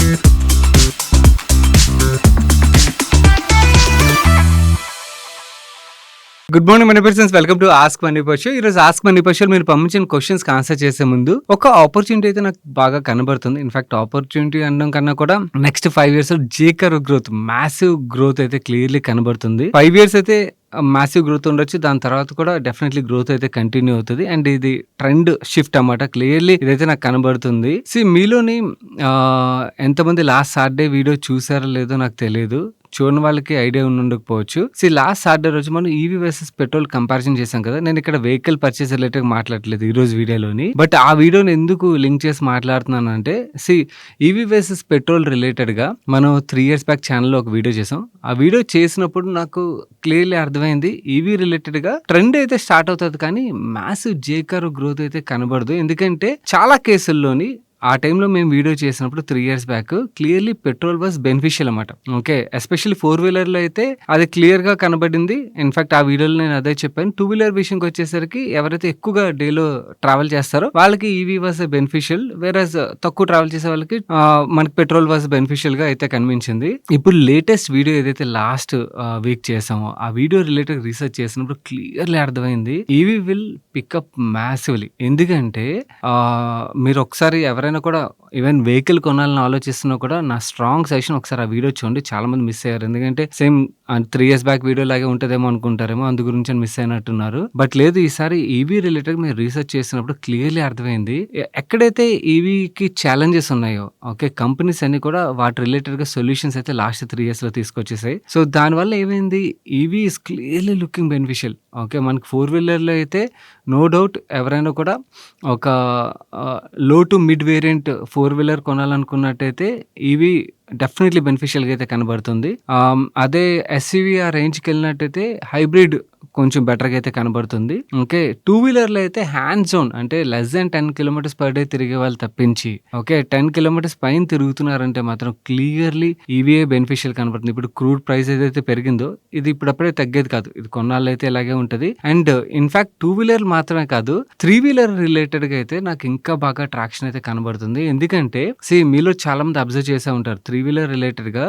Good morning money persons, welcome to ask money person. ఈరోజు ask money person మీరు పంపించిన questions కి answer చేసే ముందు ఒక ఆపర్చునిటీ అయితే నాకు బాగా కనబడుతుంది. ఇన్ఫాక్ట్ ఆపర్చునిటీ అనడం కన్నా కూడా next 5 years CAGR growth, massive growth అయితే క్లియర్లీ కనబడుతుంది. 5 years అయితే మ్యాసివ్ గ్రోత్ ఉండొచ్చు, దాని తర్వాత కూడా డెఫినెట్లీ గ్రోత్ అయితే కంటిన్యూ అవుతుంది. అండ్ ఇది ట్రెండ్ షిఫ్ట్ అన్నమాట. క్లియర్లీ ఇదైతే నాకు కనబడుతుంది. మీలోని ఎంతమంది లాస్ట్ సాటర్డే వీడియో చూసారో లేదో నాకు తెలియదు. చూడని వాళ్ళకి ఐడియా ఉండకపోవచ్చు. లాస్ట్ సాటర్డే రోజు మనం ఈవీ వర్సెస్ పెట్రోల్ కంపారిజన్ చేసాం కదా. నేను ఇక్కడ వెహికల్ పర్చేస్ రిలేటెడ్ మాట్లాడలేదు ఈ రోజు వీడియోలోని. బట్ ఆ వీడియోని ఎందుకు లింక్ చేసి మాట్లాడుతున్నాను అంటే, ఈవీ వర్సెస్ పెట్రోల్ రిలేటెడ్ గా మనం 3 years బ్యాక్ ఛానల్లో ఒక వీడియో చేసాం. ఆ వీడియో చేసినప్పుడు నాకు క్లియర్లీ అర్థమైంది, ఈవీ రిలేటెడ్ గా ట్రెండ్ అయితే స్టార్ట్ అవుతుంది కానీ మ్యాసివ్ జేకర్ గ్రోత్ అయితే కనబడదు. ఎందుకంటే చాలా కేసుల్లోని ఆ టైంలో మేము వీడియో చేసినప్పుడు 3 years back clearly petrol was beneficial అన్నమాట. ఓకే, ఎస్పెషల్లీ 4-wheeler లో అయితే అది క్లియర్ గా కనబడింది. ఇన్ఫాక్ట్ ఆ వీడియోలో నేను అదే చెప్పాను. 2-wheeler విషయంకి వచ్చేసరికి ఎవరైతే ఎక్కువగా డేలో ట్రావెల్ చేస్తారో వాళ్ళకి ఈవీ వాజ్ బెనిఫిషియల్, వేరస్ తక్కువ ట్రావెల్ చేసే వాళ్ళకి మనకి పెట్రోల్ వాజ్ బెనిఫిషియల్ గా అయితే కనిపించింది. ఇప్పుడు లేటెస్ట్ వీడియో ఏదైతే లాస్ట్ వీక్ చేసామో ఆ వీడియో రిలేటెడ్ రీసెర్చ్ చేసినప్పుడు క్లియర్లీ అర్థమైంది, ఈవీ విల్ పికప్ మ్యాసివ్లీ. ఎందుకంటే మీరు ఒకసారి ఎవరైనా కూడా ఈవెన్ వెహికల్ కొనాలని ఆలోచిస్తున్నా కూడా నా స్ట్రాంగ్ సజెషన్ ఒకసారి ఆ వీడియో చూడండి. చాలా మంది మిస్ అయ్యారు. ఎందుకంటే సేమ్ 3 years బ్యాక్ వీడియో లాగే ఉంటుందేమో అనుకుంటారేమో, అందు గురించి మిస్ అయినట్టున్నారు. బట్ లేదు, ఈసారి ఈవీ రిలేటెడ్ మీరు రీసెర్చ్ చేసినప్పుడు క్లియర్లీ అర్థమైంది ఎక్కడైతే ఈవీకి ఛాలెంజెస్ ఉన్నాయో, ఓకే, కంపెనీస్ అన్ని కూడా వాటి రిలేటెడ్ గా సొల్యూషన్స్ అయితే లాస్ట్ 3 years లో తీసుకొచ్చేసాయి. సో దానివల్ల ఏమైంది, EV is clearly looking beneficial. Okay, మనకి 4-wheeler లో అయితే నో డౌట్ ఎవరైనా కూడా ఒక low to mid variant 4-wheeler కొనాలనుకున్నట్టయితే ఈవీ డెఫినెట్లీ బెనిఫిషియల్గా అయితే కనబడుతుంది. అదే ఎస్యూవీ ఆ రేంజ్కి వెళ్ళినట్టయితే హైబ్రిడ్ కొంచెం బెటర్గా అయితే కనబడుతుంది. ఓకే, 2-wheelerలో అయితే హ్యాండ్ జోన్ అంటే లెస్ దాన్ 10 km/day తిరిగే వాళ్ళు తప్పించి, ఓకే, 10 kilometers పైన తిరుగుతున్నారంటే మాత్రం క్లియర్లీ ఈవీఏ బెనిఫిషియల్ కనబడుతుంది. ఇప్పుడు క్రూడ్ ప్రైస్ ఏదైతే పెరిగిందో ఇది ఇప్పుడప్పుడే తగ్గేది కాదు, ఇది కొన్నాళ్ళు అయితే ఇలాగే ఉంటుంది. అండ్ ఇన్ఫాక్ట్ 2-wheeler మాత్రమే కాదు, 3-wheeler రిలేటెడ్ గా అయితే నాకు ఇంకా బాగా ట్రాక్షన్ అయితే కనబడుతుంది. ఎందుకంటే మీలో చాలా మంది అబ్జర్వ్ చేసే ఉంటారు, 3-wheeler రిలేటెడ్ గా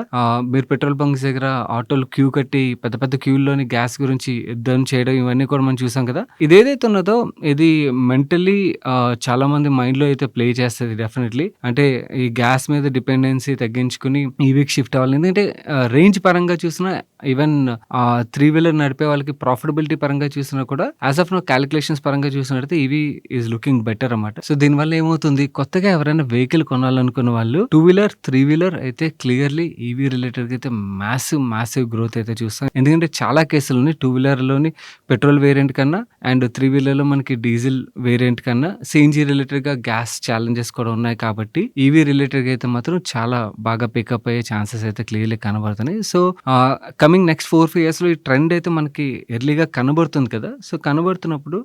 మీరు పెట్రోల్ బంక్స్ దగ్గర ఆటోలు క్యూ కట్టి పెద్ద పెద్ద క్యూల్లోని గ్యాస్ గురించి యుద్ధం చేయడం ఇవన్నీ కూడా మనం చూసాం కదా. ఇదేదైతే ఉన్నదో ఇది మెంటల్లీ చాలా మంది మైండ్ లో అయితే ప్లే చేస్తుంది డెఫినెట్లీ. అంటే ఈ గ్యాస్ మీద డిపెండెన్సీ తగ్గించుకుని ఈవీకి షిఫ్ట్ అవ్వాలి. ఎందుకంటే రేంజ్ పరంగా చూసినా, ఈవెన్ 3-wheeler నడిపే వాళ్ళకి ప్రాఫిటబిలిటీ పరంగా చూసినా కూడా యాజ్ ఆఫ్ నో క్యాలిక్యులేషన్స్ పరంగా చూసినట్టు ఈవీ ఈజ్ లుకింగ్ బెటర్ అన్నమాట. సో దీనివల్ల ఏమవుతుంది, కొత్తగా ఎవరైనా వెహికల్ కొనాలనుకున్న వాళ్ళు 2-wheeler 3-wheeler అయితే క్లియర్లీ ఈవీ రిలేటెడ్ అయితే మ్యాసివ్ గ్రోత్ అయితే చూస్తాం. ఎందుకంటే చాలా కేసులని 2-wheeler లోని పెట్రోల్ వేరియంట్ కన్నా అండ్ 3-wheeler లో మనకి డీజిల్ వేరియంట్ కన్నా సిఎన్జి రిలేటెడ్ గా గ్యాస్ ఛాలెంజెస్ కూడా ఉన్నాయి. కాబట్టి ఈవీ రిలేటెడ్ గా అయితే మాత్రం చాలా బాగా పికప్ అయ్యే ఛాన్సెస్ అయితే క్లియర్లీ కనబడుతున్నాయి. సో కమింగ్ నెక్స్ట్ 4-5 years లో ఈ ట్రెండ్ అయితే మనకి ఎర్లీగా కనబడుతుంది కదా. సో కనబడుతున్నప్పుడు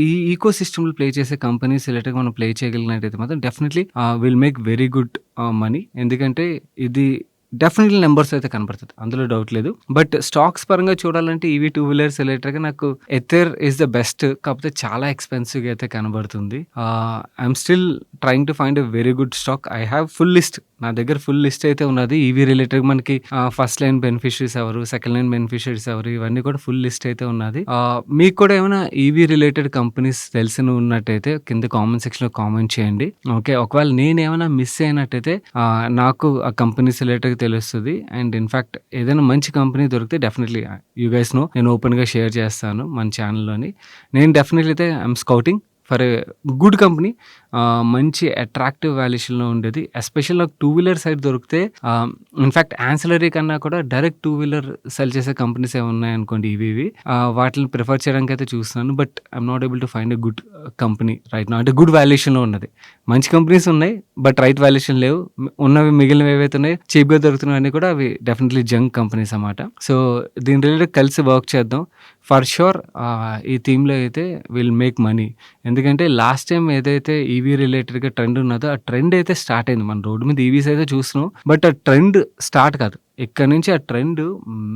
ఈ ఈకో సిస్టమ్లో ప్లే చేసే కంపెనీస్ రిలేటెడ్ మనం ప్లే చేయగలిగినట్టయితే మాత్రం definitely will make very good money. ఎందుకంటే ఇది డెఫినెట్లీ నెంబర్స్ అయితే కనబడుతుంది, అందులో డౌట్ లేదు. బట్ స్టాక్స్ పరంగా చూడాలంటే ఈవీ 2-wheelers రిలేటెడ్గా నాకు ఎథర్ ఈస్ ద బెస్ట్. కాకపోతే చాలా ఎక్స్పెన్సివ్గా అయితే కనబడుతుంది. I'm still trying to find a very good stock. I have full list, నా దగ్గర ఫుల్ లిస్ట్ అయితే ఉన్నది. ఈవీ రిలేటెడ్ మనకి ఫస్ట్ లైన్ బెనిఫిషరీస్ ఎవరు, సెకండ్ లైన్ బెనిఫిషరీస్ ఎవరు, ఇవన్నీ కూడా ఫుల్ లిస్ట్ అయితే ఉన్నది. మీకు కూడా ఏమైనా ఈవీ రిలేటెడ్ కంపెనీస్ తెలిసిన ఉన్నట్టయితే కింద కామెంట్ సెక్షన్ లో కామెంట్ చేయండి. ఓకే, ఒకవేళ నేను ఏమైనా మిస్ అయినట్టయితే నాకు ఆ కంపెనీస్ రిలేటెడ్ తెలుస్తుంది. అండ్ ఇన్ఫాక్ట్ ఏదైనా మంచి కంపెనీ దొరికితే డెఫినెట్లీ యూ గైస్ నో, నేను ఓపెన్ గా షేర్ చేస్తాను మన ఛానల్లోని. నేను డెఫినెట్లీ అయితే I'm scouting for a good company, మంచి అట్రాక్టివ్ వాల్యుయేషన్లో ఉండేది. ఎస్పెషల్ నాకు 2-wheeler సైడ్ దొరికితే, ఇన్ఫాక్ట్ యాన్సిలరీ కన్నా కూడా డైరెక్ట్ 2-wheeler సెల్ చేసే కంపెనీస్ ఏమి ఉన్నాయనుకోండి ఈవీవి, వాటిని ప్రిఫర్ చేయడానికి అయితే చూస్తున్నాను. But I'm not able to find a good company right నా. అంటే గుడ్ వాల్యుయేషన్లో ఉన్నది. మంచి కంపెనీస్ ఉన్నాయి బట్ రైట్ వాల్యుయేషన్ లేవు. ఉన్నవి మిగిలినవి ఏవైతే ఉన్నాయి చీప్గా దొరుకుతున్నాయని కూడా అవి డెఫినెట్లీ జంక్ కంపెనీస్ అన్నమాట. సో దీని రిలేటెడ్ కలిసి వర్క్ చేద్దాం. ఫర్ షూర్ ఈ థీమ్లో అయితే విల్ మేక్ మనీ. ఎందుకంటే లాస్ట్ టైం ఏదైతే ఈవీ రిలేటెడ్గా ట్రెండ్ ఉన్నదో ఆ ట్రెండ్ అయితే స్టార్ట్ అయింది. మన రోడ్డు మీద ఈవీస్ అయితే చూస్తున్నాం, బట్ ఆ ట్రెండ్ స్టార్ట్ కాదు. ఇక్కడ నుంచి ఆ ట్రెండ్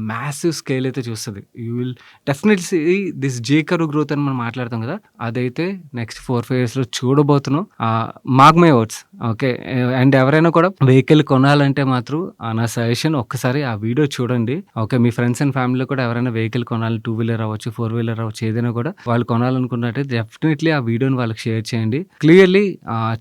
మ్యాసివ్ స్కేల్ అయితే చూస్తుంది. You will definitely this CAGR growth అని మనం మాట్లాడతాం కదా, అదైతే నెక్స్ట్ 4-5 yearsలో చూడబోతున్నాం. Mark my words, okay. And ఎవరైనా కూడా వెహికల్ కొనాలంటే మాత్రం నా సజెషన్ ఒక్కసారి ఆ వీడియో చూడండి. ఓకే. మీ ఫ్రెండ్స్ అండ్ ఫ్యామిలీలో కూడా ఎవరైనా వెహికల్ కొనాలి, 2 వీలర్ అవ్వచ్చు, 4 వీలర్ అవ్వచ్చు, ఏదైనా కూడా వాళ్ళు కొనాలనుకున్నట్టయితే డెఫినెట్లీ ఆ వీడియోని వాళ్ళకి షేర్ చేయండి. క్లియర్‌లీ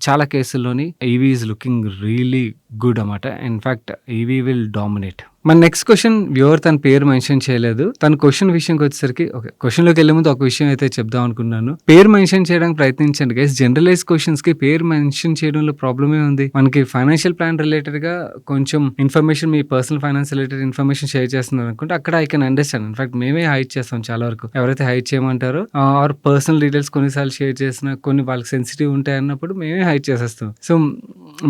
చాలా కేసుల్లోని EV is looking really good అన్నమాట. In fact EV will dominate. మన నెక్స్ట్ క్వెషన్ వ్యూవర్ తన పేరు మెన్షన్ చేయలేదు. తన క్వెషన్ విషయంకి వచ్చేసరికి ఓకే. క్వెషన్‌లోకి వెళ్ళే ముందు ఒక విషయం అయితే చెప్దాం అనుకున్నాను. పేరు మెన్షన్ చేయడానికి ప్రయత్నించండి గైస్. జనరలైజ్ క్వెషన్స్‌కి పేరు మెన్షన్ చేయడంలో ప్రాబ్లమ్ ఏముంది? మనకి ఫైనాన్షియల్ ప్లాన్ రిలేటెడ్‌గా కొంచెం ఇన్ఫర్మేషన్, మీ personal finance related information share చేస్తున్నారు అనుకుంటే అక్కడ ఐ కెన్ అండర్‌స్టాండ్. ఇన్‌ఫాక్ట్ మేమే హైడ్ చేస్తాం చాలా వరకు. ఎవరైతే హైడ్ చేయమంటారో ఆర్ పర్సనల్ డీటెయిల్స్ కొన్నిసార్లు షేర్ చేసినా కొన్ని వాళ్ళకి సెన్సిటివ్ ఉంటాయి అన్నప్పుడు మేమే హైడ్ చేసేస్తాం. సో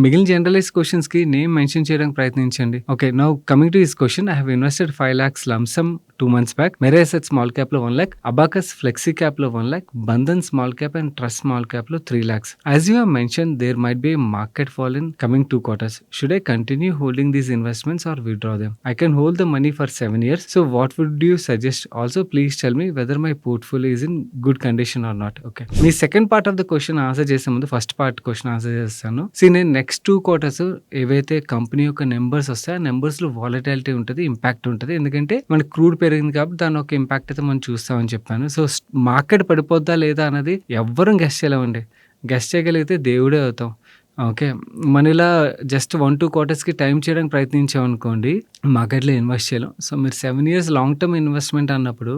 మిగిలిన జనరలైజ్ క్వెషన్స్‌కి నేమ్ మెన్షన్ చేయడానికి ప్రయత్నించండి. Okay. Now coming to this question, I have invested 5 lakhs lump sum 2 months back. Mere Asset small cap lo 1 lakh, Abacus Flexi Cap lo 1 lakh, Bandhan small cap and Trust small cap lo 3 lakhs. As you have mentioned, there might be a market fall in coming 2 quarters. Should I continue holding these investments or withdraw them? I can hold the money for 7 years. So what would you suggest? Also, please tell me whether my portfolio is in good condition or not. Okay. Me second part of the question answer చేసే ముందు first part question answer చేస్తాను. నేను next 2 quarters ఏవైతే company యొక్క numbers వస్తాయో ఆ numbers లో volatility ఉంటుంది, ఇంపాక్ట్ ఉంటుంది. ఎందుకంటే మన క్రూడ్ పెరిగింది కాబట్టి దాని ఒక ఇంపాక్ట్ అయితే మనం చూస్తామని చెప్పాను. సో మార్కెట్ పడిపోద్దా లేదా అన్నది ఎవ్వరం గెస్ చేయలేమండి. గెస్ చేయగలిగితే దేవుడే అవుతాం. ఓకే. మన ఇలా జస్ట్ 1-2 quartersకి టైం చేయడానికి ప్రయత్నించామనుకోండి, మార్కెట్లో ఇన్వెస్ట్ చేయలేం. సో మీరు 7 years లాంగ్ టర్మ్ ఇన్వెస్ట్మెంట్ అన్నప్పుడు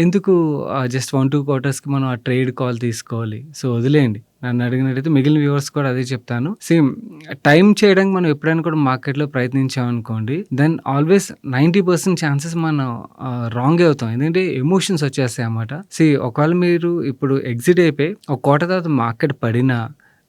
ఎందుకు జస్ట్ 1-2 quartersకి మనం ఆ ట్రేడ్ కాల్ తీసుకోవాలి? సో వదిలేయండి. నన్ను అడిగినట్టయితే మిగిలిన వ్యూవర్స్ కూడా అదే చెప్తాను. సేమ్ టైం చేయడానికి మనం ఎప్పుడైనా కూడా మార్కెట్లో ప్రయత్నించామనుకోండి, దెన్ ఆల్వేస్ 90% ఛాన్సెస్ మనం రాంగే అవుతాం. ఎందుకంటే ఎమోషన్స్ వచ్చేస్తాయి అన్నమాట. ఒకవేళ మీరు ఇప్పుడు ఎగ్జిట్ అయిపోయి ఒక క్వార్టర్ తర్వాత మార్కెట్ పడినా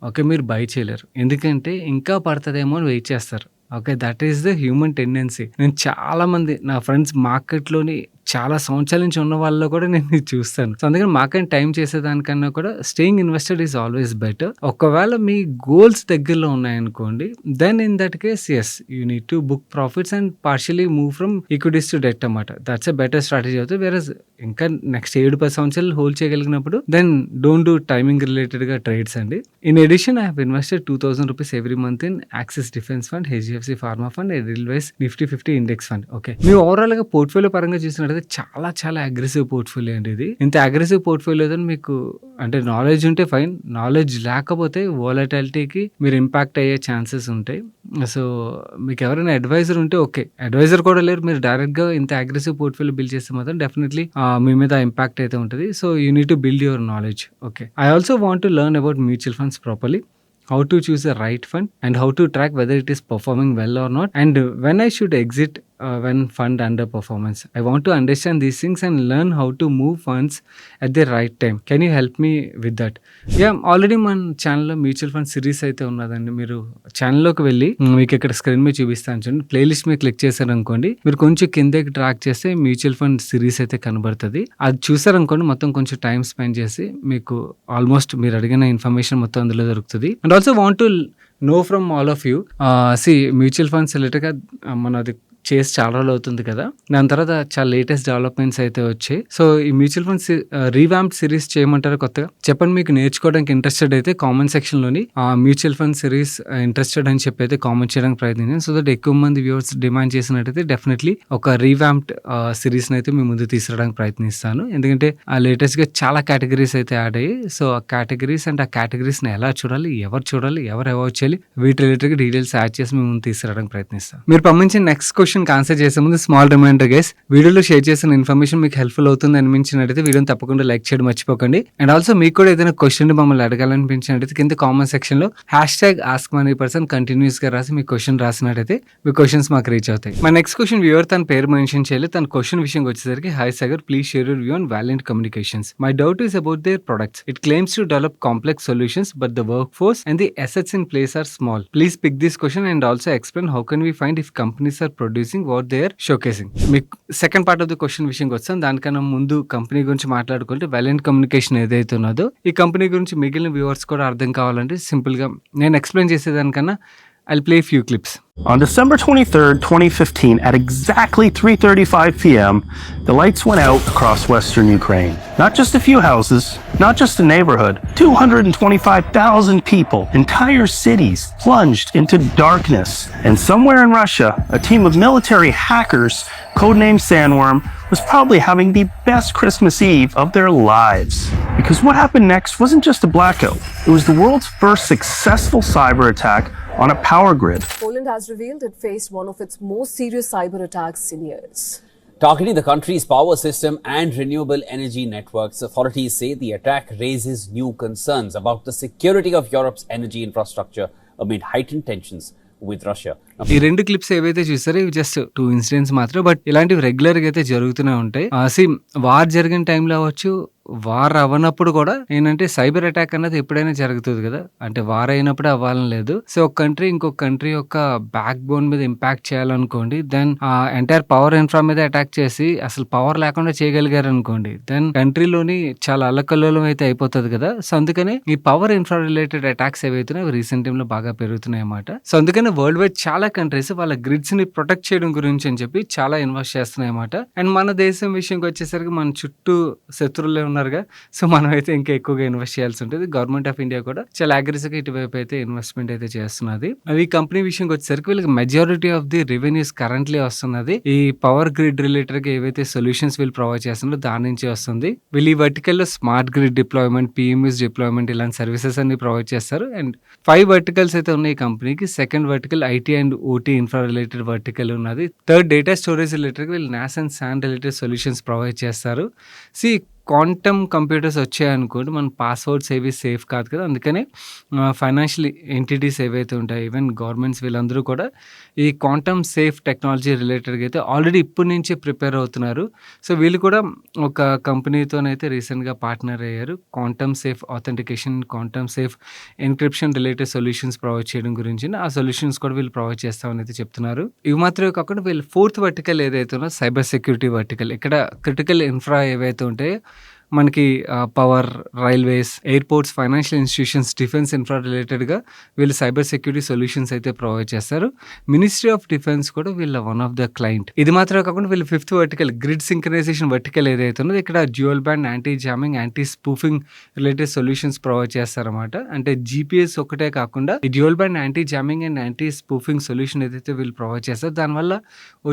ఓకే, మీరు బై చేయలేరు. ఎందుకంటే ఇంకా పడుతుందేమో అని వెయిట్ చేస్తారు. Okay. That is the human tendency. నేను చాలామంది నా ఫ్రెండ్స్ మార్కెట్లోని చాలా సంవత్సరాల నుంచి ఉన్న వాళ్ళలో కూడా నేను ఇది చూస్తాను. సో అందుకని మార్కెట్ టైం చేసేదానికన్నా కూడా staying invested is always better. ఒకవేళ మీ గోల్స్ దగ్గరలో ఉన్నాయనుకోండి, then in that case yes you need to book profits and partially move from equities to debt అన్నమాట. దట్స్ ఎ బెటర్ స్ట్రాటజీ అవుతుంది. వేరస్ ఇంకా నెక్స్ట్ 7-10 సంవత్సరాలు హోల్డ్ చేయగలిగినప్పుడు దెన్ డోంట్ డూ టైమింగ్ రిలేటెడ్గా ట్రేడ్స్ అండి. In addition I have invested 2,000 rupees every month in Axis Defence Fund, HDFC Pharma Fund, Edelweiss Nifty 50 Index Fund. Okay. మీ ఓవరాల్గా portfolio పరంగా చూసినట్టు చాలా చాలా అగ్రెసివ్ పోర్ట్ఫోలియో అండి ఇది. ఇంత అగ్రెసివ్ పోర్ట్ఫోలియోతో మీకు అంటే నాలెడ్జ్ ఉంటే ఫైన్, నాలెడ్జ్ లేకపోతే వాలటిలిటీకి మీరు ఇంపాక్ట్ అయ్యే ఛాన్సెస్ ఉంటాయి. సో మీకు ఎవరైనా అడ్వైజర్ ఉంటే ఓకే. అడ్వైజర్ కూడా లేరు, మీరు డైరెక్ట్గా ఇంత అగ్రెసివ్ పోర్ట్ఫోలియో బిల్డ్ చేస్తే మాత్రం డెఫినెట్లీ మీ మీద ఇంపాక్ట్ అయితే ఉంటుంది. So you need to build your knowledge. Okay. I also want to learn about mutual funds properly, how to choose the right fund and how to track whether it is performing well or not, and when I should exit when fund underperformance. I want to understand these things and learn how to move funds at the right time. Can you help me with that? Already మన ఛానల్లో mutual fund series అయితే ఉన్నదండి. మీరు ఛానల్లోకి వెళ్ళి మీకు ఇక్కడ screen మీద చూపిస్తాను చూడండి, ప్లేలిస్ట్ మీద క్లిక్ చేశారనుకోండి, మీరు కొంచెం కిందకి ట్రాక్ చేస్తే మ్యూచువల్ ఫండ్ సిరీస్ అయితే కనబడుతుంది. అది చూసారనుకోండి, మొత్తం కొంచెం టైం స్పెండ్ చేసి మీకు ఆల్మోస్ట్ మీరు అడిగిన ఇన్ఫర్మేషన్ మొత్తం అందులో దొరుకుతుంది. And also want to know from all of you, mutual funds రిలేటెడ్గా మనది చేసి చాలా రోజులు అవుతుంది కదా, దాని తర్వాత చాలా లేటెస్ట్ డెవలప్మెంట్స్ అయితే వచ్చాయి. సో ఈ మ్యూచువల్ ఫండ్స్ రీవాంప్ సిరీస్ చేయమంటారు కొత్తగా? చెప్పండి. మీకు నేర్చుకోవడానికి ఇంట్రెస్టెడ్ అయితే కామెంట్ సెక్షన్లోని మ్యూచువల్ ఫండ్ సిరీస్ ఇంట్రెస్టెడ్ అని చెప్పి అయితే కామెంట్ చేయడానికి ప్రయత్నించాను. సో దట్ ఎక్కువ మంది వ్యూవర్స్ డిమాండ్ చేసినట్టయితే డెఫినెట్లీ ఒక రీవాంప్డ్ సిరీస్ని అయితే మీ ముందు తీసుకురావడానికి ప్రయత్నిస్తాను. ఎందుకంటే ఆ లేటెస్ట్గా చాలా కేటగిరీస్ అయితే యాడ్ అయ్యాయి. సో ఆ కేటగిరీస్ అండ్ ఆ కేటగిరీస్ని ఎలా చూడాలి, ఎవరు అవాయిడ్ చేయాలి, వీటి రిలేటెడ్గా డీటెయిల్స్ యాడ్ చేసి మీ ముందు తీసుకురావడానికి ప్రయత్నిస్తాను. మీరు పంపించిన నెక్స్ట్ క్వశ్చన్ ఆన్సర్ చేసే ముందు స్మాల్ రిమైండర్ గైస్, వీడియోలో షేర్ చేసిన ఇన్ఫర్మేషన్ మీకు హెల్ప్ఫుల్ అవుతుంది అనిపించినట్టయితే వీడియోని తప్పకుండా లైక్ చేయడం మర్చిపోకండి. అండ్ ఆల్సో మీకు కూడా ఏదైనా క్వశ్చన్ మమ్మల్ని అడగాలనిపించినట్టయితే కింద కామెంట్ సెక్షన్ లో #AskMoneyPerson కంటిన్యూస్ గా రాసి మీ క్వశ్చన్ రాసినట్టయితే మీ క్వశ్చన్స్ మాకు రీచ్ అవుతాయి. మా నెక్స్ట్ క్వశ్చన్ వ్యూవర్ తన పేరు మెన్షన్ చేయాలి. తన క్వశ్చన్ విషయం వచ్చేసరికి, hi Sagar, please share your view on Valiant Communications. My doubt is about their products. It claims to develop complex solutions, but the workforce and the assets in place are small. Please pick this question and also explain how can we find if companies are producing what they are showcasing. మీకు second part of the question విషయంకి వస్తాం. దానికన్నా ముందు company గురించి మాట్లాడుకుంటే, Valiant Communication ఏదైతే ఉన్నదో ఈ కంపెనీ గురించి మిగిలిన వ్యూవర్స్ కూడా అర్థం కావాలంటే సింపుల్గా నేను explain చేసేదానికన్నా I'll play a few clips. On December 23rd, 2015, at exactly 3:35 p.m., the lights went out across western Ukraine. Not just a few houses, not just a neighborhood, 225,000 people, entire cities plunged into darkness. And somewhere in Russia, a team of military hackers, codenamed Sandworm, was probably having the best Christmas Eve of their lives. Because what happened next wasn't just a blackout. It was the world's first successful cyber attack on a power grid. Poland has revealed it faced one of its most serious cyber attacks in years. Targeting the country's power system and renewable energy networks, authorities say the attack raises new concerns about the security of Europe's energy infrastructure amid heightened tensions with Russia. ఈ 2 clips ఏవైతే చూసారో ఇవి just 2 incidents మాత్రం. But ఇలాంటివి regular గా అయితే జరుగుతూనే ఉంటాయి. వార్ జరిగిన టైంలో అవ్వచ్చు, వార్ అవ్వనప్పుడు కూడా ఏంటంటే సైబర్ అటాక్ అన్నది ఎప్పుడైనా జరుగుతుంది కదా. అంటే వార్ అయినప్పుడు అవ్వాలని లేదు. సో ఒక కంట్రీ ఇంకొక కంట్రీ యొక్క బ్యాక్ బోన్ మీద ఇంపాక్ట్ చేయాలనుకోండి, దెన్ ఎంటైర్ పవర్ ఇన్ఫ్రా మీద అటాక్ చేసి అసలు పవర్ లేకుండా చేయగలిగారు అనుకోండి, దెన్ కంట్రీలోని చాలా అల్లకల్లోలం అయితే అయిపోతుంది కదా. సో అందుకని ఈ పవర్ ఇన్ఫ్రా రిలేటెడ్ అటాక్స్ ఏవైతున్నాయి రీసెంట్ టైంలో బాగా పెరుగుతున్నాయి అన్నమాట. సో అందుకని వరల్డ్ వైడ్ చాలా కంట్రీస్ వాళ్ళ గ్రిడ్స్ ని ప్రొటెక్ట్ చేయడం గురించి అని చెప్పి చాలా ఇన్వెస్ట్ చేస్తున్నాయి అన్నమాట. అండ్ మన దేశం విషయంకి వచ్చేసరికి మన చుట్టూ శత్రువులే ఉన్నారుగా. సో మనం అయితే ఇంకా ఎక్కువగా ఇన్వెస్ట్ చేయాల్సి ఉంటుంది. గవర్నమెంట్ ఆఫ్ ఇండియా కూడా చాలా అగ్రెసివ్ గా ఇటువైపు అయితే ఇన్వెస్ట్మెంట్ అయితే చేస్తున్నది. ఈ కంపెనీ విషయంకి వచ్చేసరికి వీళ్ళకి majority of the revenues currently వస్తున్నది ఈ పవర్ గ్రిడ్ రిలేటెడ్ గా ఏవైతే సొల్యూషన్స్ వీళ్ళు ప్రొవైడ్ చేస్తున్నారో దాని నుంచి వస్తుంది. వీళ్ళు ఈ వర్టికల్ లో smart grid deployment, PMS deployment ఇలాంటి సర్వీసెస్ అన్ని ప్రొవైడ్ చేస్తారు. అండ్ 5 వర్టికల్స్ అయితే ఉన్నాయి ఈ కంపెనీకి. Second vertical IT and OT infra related vertical ఉన్నది. థర్డ్ డేటా స్టోరేజ్ రిలేటెడ్ వీళ్ళు NAS and SAN related solutions provide చేస్తారు. క్వాంటమ్ కంప్యూటర్స్ వచ్చాయనుకోండి, మన పాస్వర్డ్స్ ఏవి సేఫ్ కాదు కదా. అందుకనే ఫైనాన్షియల్ ఎంటిటీస్ ఏవైతే ఉంటాయి, ఈవెన్ గవర్నమెంట్స్ వీళ్ళందరూ కూడా ఈ క్వాంటమ్ సేఫ్ టెక్నాలజీ రిలేటెడ్గా అయితే ఆల్రెడీ ఇప్పటి నుంచే ప్రిపేర్ అవుతున్నారు. సో వీళ్ళు కూడా ఒక కంపెనీతోనైతే రీసెంట్గా పార్ట్నర్ అయ్యారు. Quantum safe authentication, quantum safe encryption related solutions provide చేయడం గురించి ఆ సొల్యూషన్స్ కూడా వీళ్ళు ప్రొవైడ్ చేస్తామని అయితే చెప్తున్నారు. ఇవి మాత్రమే కాకుండా వీళ్ళు 4th వర్టికల్ ఏదైతే ఉందో సైబర్ సెక్యూరిటీ వర్టికల్, ఇక్కడ క్రిటికల్ ఇన్ఫ్రా ఏవైతే ఉంటాయో మనకి power, railways, airports, financial institutions, defence infra రిలేటెడ్గా వీళ్ళు సైబర్ సెక్యూరిటీ సొల్యూషన్స్ అయితే ప్రొవైడ్ చేస్తారు. మినిస్ట్రీ ఆఫ్ డిఫెన్స్ కూడా వీళ్ళ వన్ ఆఫ్ ద క్లయింట్. ఇది మాత్రమే కాకుండా వీళ్ళు 5th vertical grid synchronisation vertical ఏదైతే ఉన్నదో ఇక్కడ dual band anti jamming, anti spoofing related solutions provide చేస్తారన్నమాట. అంటే జీపీఎస్ ఒకటే కాకుండా ఈ dual band anti jamming and anti spoofing solution ఏదైతే వీళ్ళు ప్రొవైడ్ చేస్తారు, దానివల్ల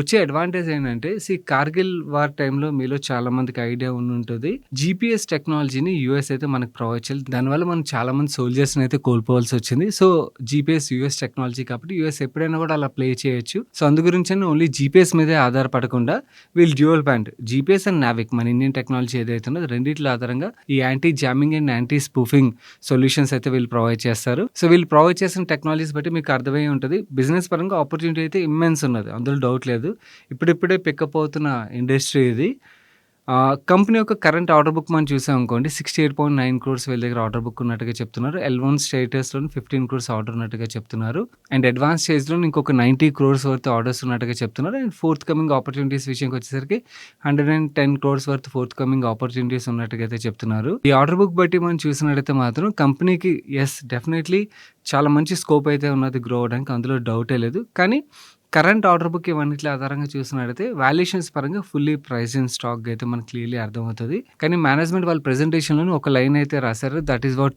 వచ్చే అడ్వాంటేజ్ ఏంటంటే కార్గిల్ వార్ టైంలో మీలో చాలా మందికి ఐడియా ఉంటుంది, జీపీఎస్ టెక్నాలజీని యూఎస్ అయితే మనకు ప్రొవైడ్ చేయాలి. దానివల్ల మనం చాలా మంది సోల్జర్స్ని అయితే కోల్పోవాల్సి వచ్చింది. సో జీపీఎస్ యూఎస్ టెక్నాలజీ కాబట్టి యూఎస్ ఎప్పుడైనా కూడా అలా ప్లే చేయొచ్చు. సో అందు గురించి ఓన్లీ జీపీఎస్ మీదే ఆధారపడకుండా వీళ్ళు dual band GPS and Navik మన ఇండియన్ టెక్నాలజీ ఏదైతే ఉందో రెండింటి ఆధారంగా ఈ anti jamming and anti spoofing solutions అయితే వీళ్ళు ప్రొవైడ్ చేస్తారు. సో వీళ్ళు ప్రొవైడ్ చేసిన టెక్నాలజీస్ బట్టి మీకు అర్థమై ఉంటుంది. బిజినెస్ పరంగా ఆపర్చునిటీ అయితే ఇమ్మెన్స్ ఉన్నది, అందులో డౌట్ లేదు. ఇప్పుడిప్పుడే పికప్ అవుతున్న ఇండస్ట్రీ ఇది. కంపెనీ యొక్క కరెంట్ ఆర్డర్ బుక్ మనం చూసాం అనుకోండి, 68.9 crores వీళ్ళ దగ్గర ఆర్డర్ బుక్ ఉన్నట్టుగా చెప్తున్నారు. L1 స్టేటస్లో 15 crores ఆర్డర్ ఉన్నట్టుగా చెప్తున్నారు. అండ్ అడ్వాన్స్ స్టేజ్లో ఇంకొక 90 crores వర్త్ ఆర్డర్స్ ఉన్నట్టుగా చెప్తున్నారు. అండ్ ఫోర్త్ కమింగ్ ఆపర్చునిటీస్ విషయంకి వచ్చేసరికి 110 crores worth fourth coming opportunities ఉన్నట్టుగా అయితే చెప్తున్నారు. ఈ ఆర్డర్ బుక్ బట్టి మనం చూసినట్టయితే మాత్రం కంపెనీకి డెఫినెట్లీ చాలా మంచి స్కోప్ అయితే ఉన్నది గ్రో అవడానికి, అందులో డౌటే లేదు. కానీ కరెంట్ ఆర్డర్ బుక్ ఇవన్నిటి ఆధారంగా చూసినట్టయితే వాల్యుయేషన్స్ పరంగా ఫుల్లీ ప్రైస్ ఇన్ స్టాక్ అయితే మనకు క్లియర్లీ అర్థమవుతుంది. కానీ మేనేజ్మెంట్ వాళ్ళ ప్రెజెంటేషన్లో ఒక లైన్ అయితే రాశారు, that is what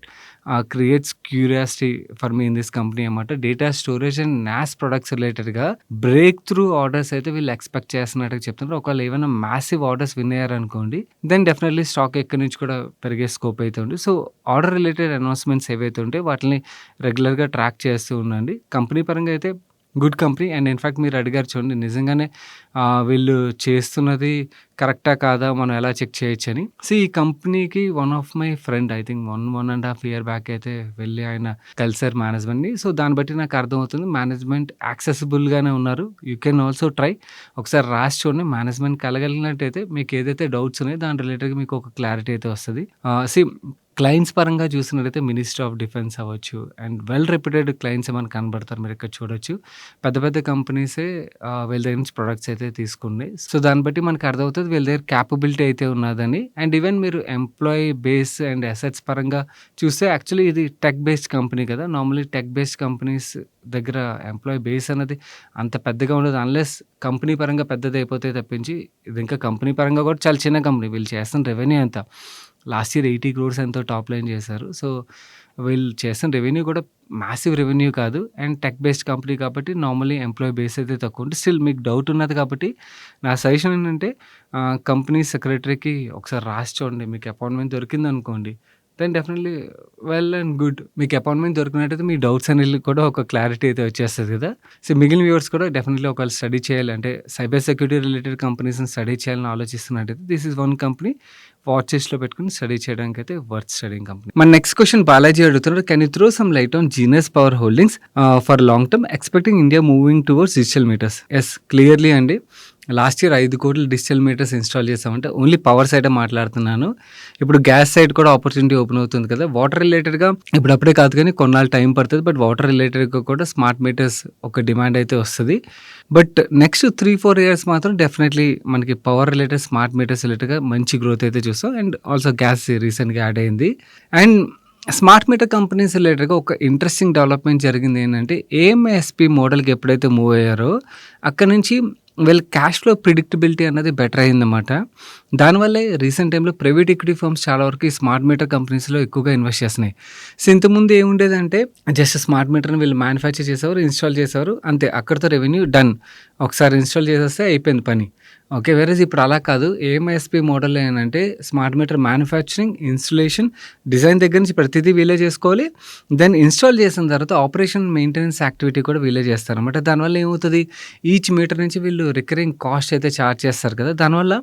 creates curiosity for me in this company అన్నమాట. Data storage and NAS products రిలేటెడ్గా బ్రేక్ త్రూ ఆర్డర్స్ అయితే వీళ్ళు ఎక్స్పెక్ట్ చేస్తున్నట్టుగా చెప్తున్నారు. ఒకవేళ ఏమైనా మ్యాసివ్ ఆర్డర్స్ విన్ అయ్యారనుకోండి, దెన్ డెఫినెట్లీ స్టాక్ ఎక్కడి నుంచి కూడా పెరిగే స్కోప్ అయితే ఉంది. సో ఆర్డర్ రిలేటెడ్ అనౌన్స్మెంట్స్ ఏవైతే ఉంటాయో వాటిని రెగ్యులర్గా ట్రాక్ చేస్తూ ఉండండి. కంపెనీ పరంగా అయితే గుడ్ కంపెనీ. అండ్ ఇన్ఫ్యాక్ట్ మీరు అడిగారు చూడండి, నిజంగానే వీళ్ళు చేస్తున్నది కరెక్టా కాదా మనం ఎలా చెక్ చేయొచ్చు అని. సో ఈ కంపెనీకి one of my friend I think 1.5 year back అయితే వెళ్ళి ఆయన కలిసారు మేనేజ్మెంట్ని. సో దాన్ని బట్టి నాకు అర్థమవుతుంది మేనేజ్మెంట్ యాక్సెసిబుల్గానే ఉన్నారు. యూ కెన్ ఆల్సో ట్రై, ఒకసారి రాసి చూడండి. మేనేజ్మెంట్ కలగలిగినట్టయితే మీకు ఏదైతే డౌట్స్ ఉన్నాయో దాని రిలేటెడ్గా మీకు ఒక క్లారిటీ అయితే వస్తుంది. క్లయింట్స్ పరంగా చూసినట్టయితే మినిస్ట్రీ ఆఫ్ డిఫెన్స్ అవ్వచ్చు అండ్ వెల్ రెప్యూటెడ్ క్లయింట్స్ ఏమైనా కనబడతారు మీరు ఇక్కడ చూడొచ్చు. పెద్ద పెద్ద కంపెనీసే వీళ్ళ దగ్గర నుంచి ప్రొడక్ట్స్ అయితే తీసుకున్నాయి. సో దాన్ని బట్టి మనకు అర్థమవుతుంది వీళ్ళ దగ్గర క్యాపబిలిటీ అయితే ఉన్నదని. అండ్ ఈవెన్ మీరు ఎంప్లాయీ బేస్ అండ్ అసెట్స్ పరంగా చూస్తే యాక్చువల్లీ ఇది టెక్ బేస్డ్ కంపెనీ కదా. నార్మల్లీ టెక్ బేస్డ్ కంపెనీస్ దగ్గర ఎంప్లాయీ బేస్ అనేది అంత పెద్దగా ఉండదు అన్లెస్ కంపెనీ పరంగా పెద్దది అయిపోతే తప్పించి. ఇది ఇంకా కంపెనీ పరంగా కూడా చాలా చిన్న కంపెనీ. వీళ్ళు చేస్తున్న రెవెన్యూ ఎంత లాస్ట్ ఇయర్ 80 crores ఎంతో టాప్ లైన్ చేశారు. సో వీళ్ళు చేస్తున్న రెవెన్యూ కూడా మ్యాసివ్ రెవెన్యూ కాదు. అండ్ టెక్ బేస్డ్ కంపెనీ కాబట్టి నార్మల్లీ ఎంప్లాయీ బేస్ అయితే తక్కువ ఉంటుంది. స్టిల్ మీకు డౌట్ ఉన్నది కాబట్టి నా సజెషన్ ఏంటంటే కంపెనీ సెక్రటరీకి ఒకసారి రాసి చూడండి. మీకు అపాయింట్మెంట్ దొరికింది అనుకోండి then definitely well and good. మీకు అపాయింట్మెంట్ దొరికినట్టయితే మీ డౌట్స్ అనేది కూడా ఒక క్లారిటీ అయితే వచ్చేస్తుంది కదా. సో మిగిలిన వ్యూవర్స్ కూడా డెఫినెట్లీ ఒకవేళ స్టడీ చేయాలి అంటే సైబర్ సెక్యూరిటీ రిలేటెడ్ కంపెనీస్ని స్టడీ చేయాలని ఆలోచిస్తున్నట్టయితే this is one company watch లిస్ట్లో పెట్టుకుని స్టడీ చేయడానికి అయితే వర్త్ స్టడీయింగ్ కంపెనీ. మన నెక్స్ట్ క్వశ్చన్ బాలాజీ అడుగుతున్నారు, can you throw some light on Genius Power Holdings for long term expecting India moving towards digital meters? Yes, clearly అండి. Last year 5 కోట్ల digital meters install చేసామంటే only power సైడే మాట్లాడుతున్నాను. ఇప్పుడు gas side కూడా opportunity open అవుతుంది కదా. Water రిలేటెడ్గా ఇప్పుడప్పుడే కాదు కానీ కొన్నాళ్ళు టైం పడుతుంది. బట్ వాటర్ రిలేటెడ్గా కూడా స్మార్ట్ మీటర్స్ ఒక డిమాండ్ అయితే వస్తుంది. బట్ నెక్స్ట్ 3-4 years మాత్రం డెఫినెట్లీ మనకి పవర్ రిలేటెడ్ స్మార్ట్ మీటర్స్ రిలేటెడ్గా మంచి గ్రోత్ అయితే చూస్తాం. అండ్ ఆల్సో గ్యాస్ రీసెంట్గా యాడ్ అయింది. అండ్ స్మార్ట్ మీటర్ కంపెనీస్ రిలేటెడ్గా ఒక ఇంట్రెస్టింగ్ డెవలప్మెంట్ జరిగింది ఏంటంటే ఏఎంఎస్పి మోడల్కి ఎప్పుడైతే మూవ్ అయ్యారో అక్కడ నుంచి వీళ్ళ క్యాష్ ఫ్లో ప్రిడిక్టబిలిటీ అనేది బెటర్ అయిందన్నమాట. దానివల్లే రీసెంట్ టైంలో ప్రైవేట్ ఈక్విటీ ఫర్మ్స్ చాలా వరకు ఈ స్మార్ట్ మీటర్ కంపెనీస్లో ఎక్కువగా ఇన్వెస్ట్ చేస్తున్నాయి. సో ఇంతకుముందు ఏముండేదంటే జస్ట్ స్మార్ట్ మీటర్ని వీళ్ళు మ్యానుఫ్యాక్చర్ చేసేవారు, ఇన్స్టాల్ చేసేవారు, అంతే, అక్కడితో రెవెన్యూ డన్. ఒకసారి ఇన్స్టాల్ చేసేస్తే అయిపోయింది పని. ఓకే, వేరేజ్ ఇప్పుడు అలా కాదు. ఏఎంఎస్పి మోడల్ ఏంటంటే smart meter manufacturing, installation, design దగ్గర నుంచి ప్రతిదీ వీళ్ళే చేసుకోవాలి. దెన్ ఇన్స్టాల్ చేసిన తర్వాత ఆపరేషన్ మెయింటెనెన్స్ యాక్టివిటీ కూడా వీళ్ళే చేస్తారు అనమాట. దానివల్ల ఏమవుతుంది, ఈచ్ మీటర్ నుంచి వీళ్ళు రికరింగ్ కాస్ట్ అయితే ఛార్జ్ చేస్తారు కదా. దానివల్ల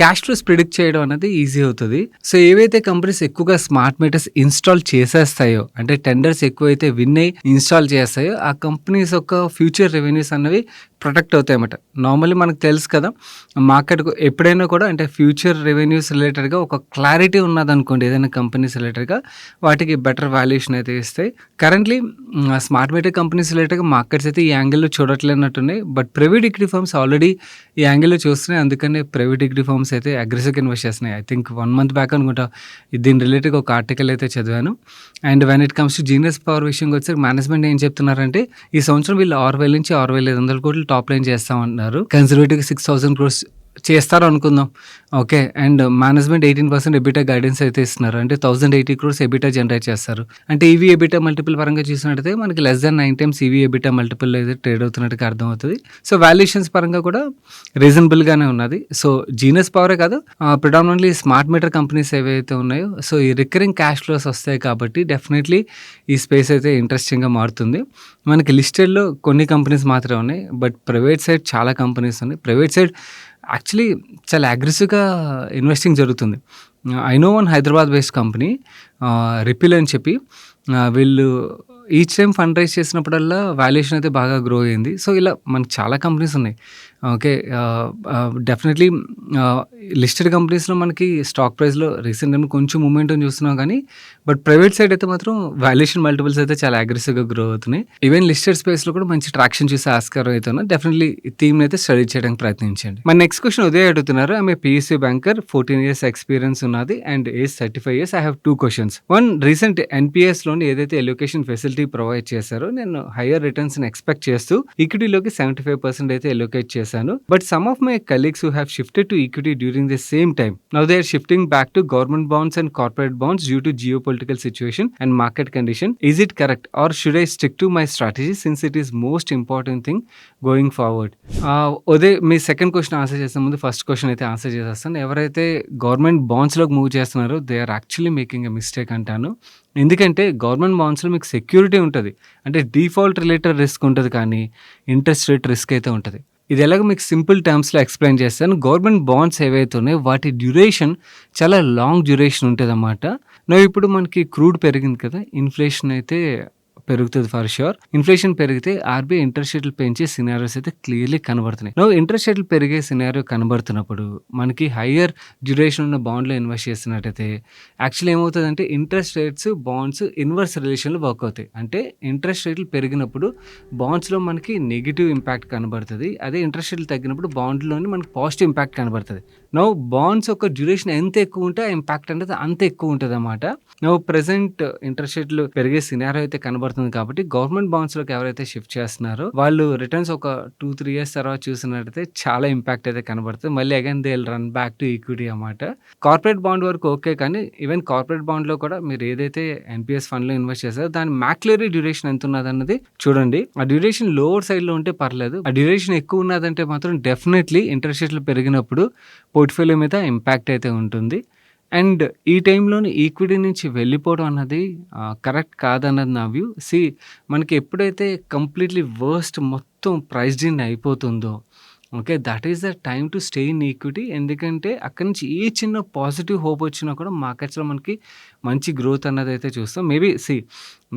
క్యాష్ ఫ్లోస్ ప్రిడిక్ట్ చేయడం అనేది ఈజీ అవుతుంది. సో ఏవైతే కంపెనీస్ ఎక్కువగా స్మార్ట్ మీటర్స్ ఇన్స్టాల్ చేసేస్తాయో అంటే టెండర్స్ ఎక్కువైతే విన్ అయ్యి ఇన్స్టాల్ చేస్తాయో ఆ కంపెనీస్ యొక్క ఫ్యూచర్ రెవెన్యూస్ అన్నవి ప్రొటెక్ట్ అవుతాయి అన్నమాట. నార్మల్లీ మనకు తెలుసు కదా మార్కెట్కు ఎప్పుడైనా కూడా అంటే ఫ్యూచర్ రెవెన్యూస్ రిలేటెడ్గా ఒక క్లారిటీ ఉన్నదనుకోండి ఏదైనా కంపెనీస్ రిలేటెడ్గా వాటికి బెటర్ వాల్యుయేషన్ అయితే ఇస్తాయి. కరెంట్లీ స్మార్ట్ మీటర్ కంపెనీస్ రిలేటెడ్గా మార్కెట్స్ అయితే ఈ యాంగిల్లో చూడట్లేనట్టున్నాయి. But private equity firms already ఈ యాంగిల్లో చూస్తున్నాయి. అందుకనే ప్రైవేట్ ఈక్విటీ ఫర్మ్స్ అయితే అగ్రెసివ్గా ఇన్వెస్ట్ చేస్తున్నాయి. ఐ థింక్ 1 month బ్యాక్ అనుకుంటా దీని రిలేటెడ్గా ఒక ఆర్టికల్ అయితే చదివాను. And when it comes to Genius Power విషయంకి వచ్చి మేనేజ్మెంట్ ఏం చెప్తున్నారంటే ఈ సంవత్సరం వీళ్ళు 6,000 నుంచి 6,500 కోట్లు టాప్ లైన్ చేస్తామన్నారు. కన్సర్వేటివ్గా 6,000 crores చేస్తారు అనుకుందాం. Okay, and management 18% EBITDA guidance అయితే ఇస్తున్నారు. అంటే 1,080 crores ఎబిటా జనరేట్ చేస్తారు. అంటే ఈవీ ఎబిటా మల్టిపుల్ పరంగా చూసినట్టయితే మనకి less than 9 times EV EBITDA multiple అయితే ట్రేడ్ అవుతున్నట్టుగా అర్థమవుతుంది. సో వాల్యుయేషన్స్ పరంగా కూడా రీజనబుల్గానే ఉన్నది. సో జీనియస్ పవరే కాదు, ప్రిడామినెంట్లీ స్మార్ట్ మీటర్ కంపెనీస్ ఏవైతే ఉన్నాయో సో ఈ రికరింగ్ క్యాష్ ఫ్లోస్ వస్తాయి కాబట్టి డెఫినెట్లీ ఈ స్పేస్ అయితే ఇంట్రెస్టింగ్గా మారుతుంది. మనకి లిస్టెడ్లో కొన్ని కంపెనీస్ మాత్రమే ఉన్నాయి. బట్ ప్రైవేట్ సైడ్ చాలా కంపెనీస్ ఉన్నాయి. ప్రైవేట్ సైడ్ యాక్చువల్లీ చాలా అగ్రెసివ్గా ఇన్వెస్టింగ్ జరుగుతుంది. I know one Hyderabad based company ripple అని చెప్పి వీళ్ళు ఈచ్ టైం ఫండ్ రైజ్ చేసినప్పుడల్లా వాల్యుయేషన్ అయితే బాగా గ్రో అయింది. సో ఇలా మనకి చాలా కంపెనీస్ ఉన్నాయి. ఓకే, డెఫినెట్లీ లిస్టెడ్ కంపెనీస్లో మనకి స్టాక్ ప్రైస్లో రీసెంట్ టైం కొంచెం మూమెంటం చూస్తున్నాం కానీ బట్ ప్రైవేట్ సైడ్ అయితే మాత్రం వాల్యుయేషన్ మల్టిపుల్స్ అయితే చాలా అగ్రెసివ్గా గ్రో అవుతున్నాయి. ఈవెన్ లిస్టెడ్ స్పేస్లో కూడా మంచి ట్రాక్షన్ చూసే ఆస్కారం అయితే ఉన్నాయి. డెఫినెట్లీ ఈ థీమ్ అయితే స్టడీ చేయడానికి ప్రయత్నించండి. మన నెక్స్ట్ క్వశ్చన్ ఉదయ్ అడుగుతున్నారు, ఆమె పిఎస్సీ బ్యాంకర్, 14 years ఎక్స్పీరియన్స్ ఉన్నది and age 35 years. I have 2 questions. One, recent NPS లోని ఏదైతే ఎలొకేషన్ ఫెసిలిటీ ప్రొవైడ్ చేశారో నేను హయ్యర్ రిటర్న్స్ ఎక్స్పెక్ట్ చేస్తూ ఈక్విటీలోకి 75% అయితే ఎలొకేట్ చేశాను. But some of my colleagues who have shifted to equity during the same time now they are shifting back to government bonds and corporate bonds due to geopolitical situation and market condition. Is it correct or should I stick to my strategy since it is most important thing going forward? Uday, మీ second question answer చేసే ముందు first question అయితే answer చేసేస్తాను. ఎవరైతే government బాండ్స్లోకి move చేస్తున్నారో they are actually making a mistake అంటాను. ఎందుకంటే గవర్నమెంట్ బాండ్స్లో మీకు సెక్యూరిటీ ఉంటుంది, అంటే డిఫాల్ట్ రిలేటెడ్ రిస్క్ ఉంటుంది కానీ ఇంట్రెస్ట్ రేట్ రిస్క్ అయితే ఉంటుంది. ఇది ఎలాగో మీకు సింపుల్ టర్మ్స్లో ఎక్స్ప్లెయిన్ చేస్తాను. గవర్నమెంట్ బాండ్స్ ఏవైతే ఉన్నాయో వాటి డ్యూరేషన్ చాలా లాంగ్ డ్యూరేషన్ ఉంటుంది అన్నమాట. ఇప్పుడు మనకి క్రూడ్ పెరిగింది కదా, ఇన్ఫ్లేషన్ అయితే పెరుగుతుంది ఫర్ ష్యూర్. ఇన్ఫ్లేషన్ పెరిగితే ఆర్బీఐ ఇంట్రెస్ట్ రేట్లు పెంచే సినారియోస్ అయితే క్లియర్లీ కనబడుతున్నాయి. నో ఇంట్రెస్ట్ రేట్లు పెరిగే సినారియో కనబడుతున్నప్పుడు మనకి హయ్యర్ డ్యూరేషన్ ఉన్న బాండ్లో ఇన్వెస్ట్ చేసినట్టయితే యాక్చువల్లీ ఏమవుతుందంటే ఇంట్రెస్ట్ రేట్స్ బాండ్స్ ఇన్వర్స్ రిలేషన్లో వర్క్ అవుతాయి. అంటే ఇంట్రెస్ట్ రేట్లు పెరిగినప్పుడు బాండ్స్లో మనకి నెగిటివ్ ఇంపాక్ట్ కనబడుతుంది. అదే ఇంట్రెస్ట్ రేట్లు తగ్గినప్పుడు బాండ్లోని మనకి పాజిటివ్ ఇంపాక్ట్ కనబడుతుంది. నో బాండ్స్ యొక్క డ్యూరేషన్ ఎంత ఎక్కువ ఉంటే ఆ ఇంపాక్ట్ అనేది అంత ఎక్కువ ఉంటుంది అన్నమాట. నో ప్రెసెంట్ ఇంట్రెస్ట్ రేట్లు పెరిగే సినారియో అయితే కనబడుతుంది కాబట్టి గవర్నమెంట్ బాండ్స్లోకి ఎవరైతే షిఫ్ట్ చేస్తున్నారో వాళ్ళు రిటర్న్స్ ఒక 2-3 ఇయర్స్ తర్వాత చూసినట్టయితే చాలా ఇంపాక్ట్ అయితే కనబడుతుంది. మళ్ళీ again they will run back to equity అన్నమాట. కార్పొరేట్ బాండ్ వరకు ఓకే, కానీ ఈవెన్ కార్పొరేట్ బాండ్లో కూడా మీరు ఏదైతే ఎన్పిఎస్ ఫండ్లో ఇన్వెస్ట్ చేస్తారో దాని మ్యాక్యులరీ డ్యూరేషన్ ఎంత ఉన్నది అన్నది చూడండి. ఆ డ్యూరేషన్ లోవర్ సైడ్లో ఉంటే పర్లేదు, ఆ డ్యూరేషన్ ఎక్కువ ఉన్నదంటే మాత్రం డెఫినెట్లీ ఇంట్రెస్ట్ రేట్లు పెరిగినప్పుడు పోర్ట్ఫోలియో మీద ఇంపాక్ట్ అయితే ఉంటుంది. అండ్ ఈ టైంలోని ఈక్విటీ నుంచి వెళ్ళిపోవడం అన్నది కరెక్ట్ కాదన్నది నా వ్యూ. మనకి ఎప్పుడైతే కంప్లీట్లీ వర్స్ట్ మొత్తం ప్రైస్డ్ ఇన్ అయిపోతుందో okay, that is the time to stay in equity. ఎందుకంటే అక్కడి నుంచి ఏ చిన్న పాజిటివ్ హోప్ వచ్చినా కూడా మార్కెట్స్లో మనకి మంచి గ్రోత్ అన్నది అయితే చూస్తాం. మేబీ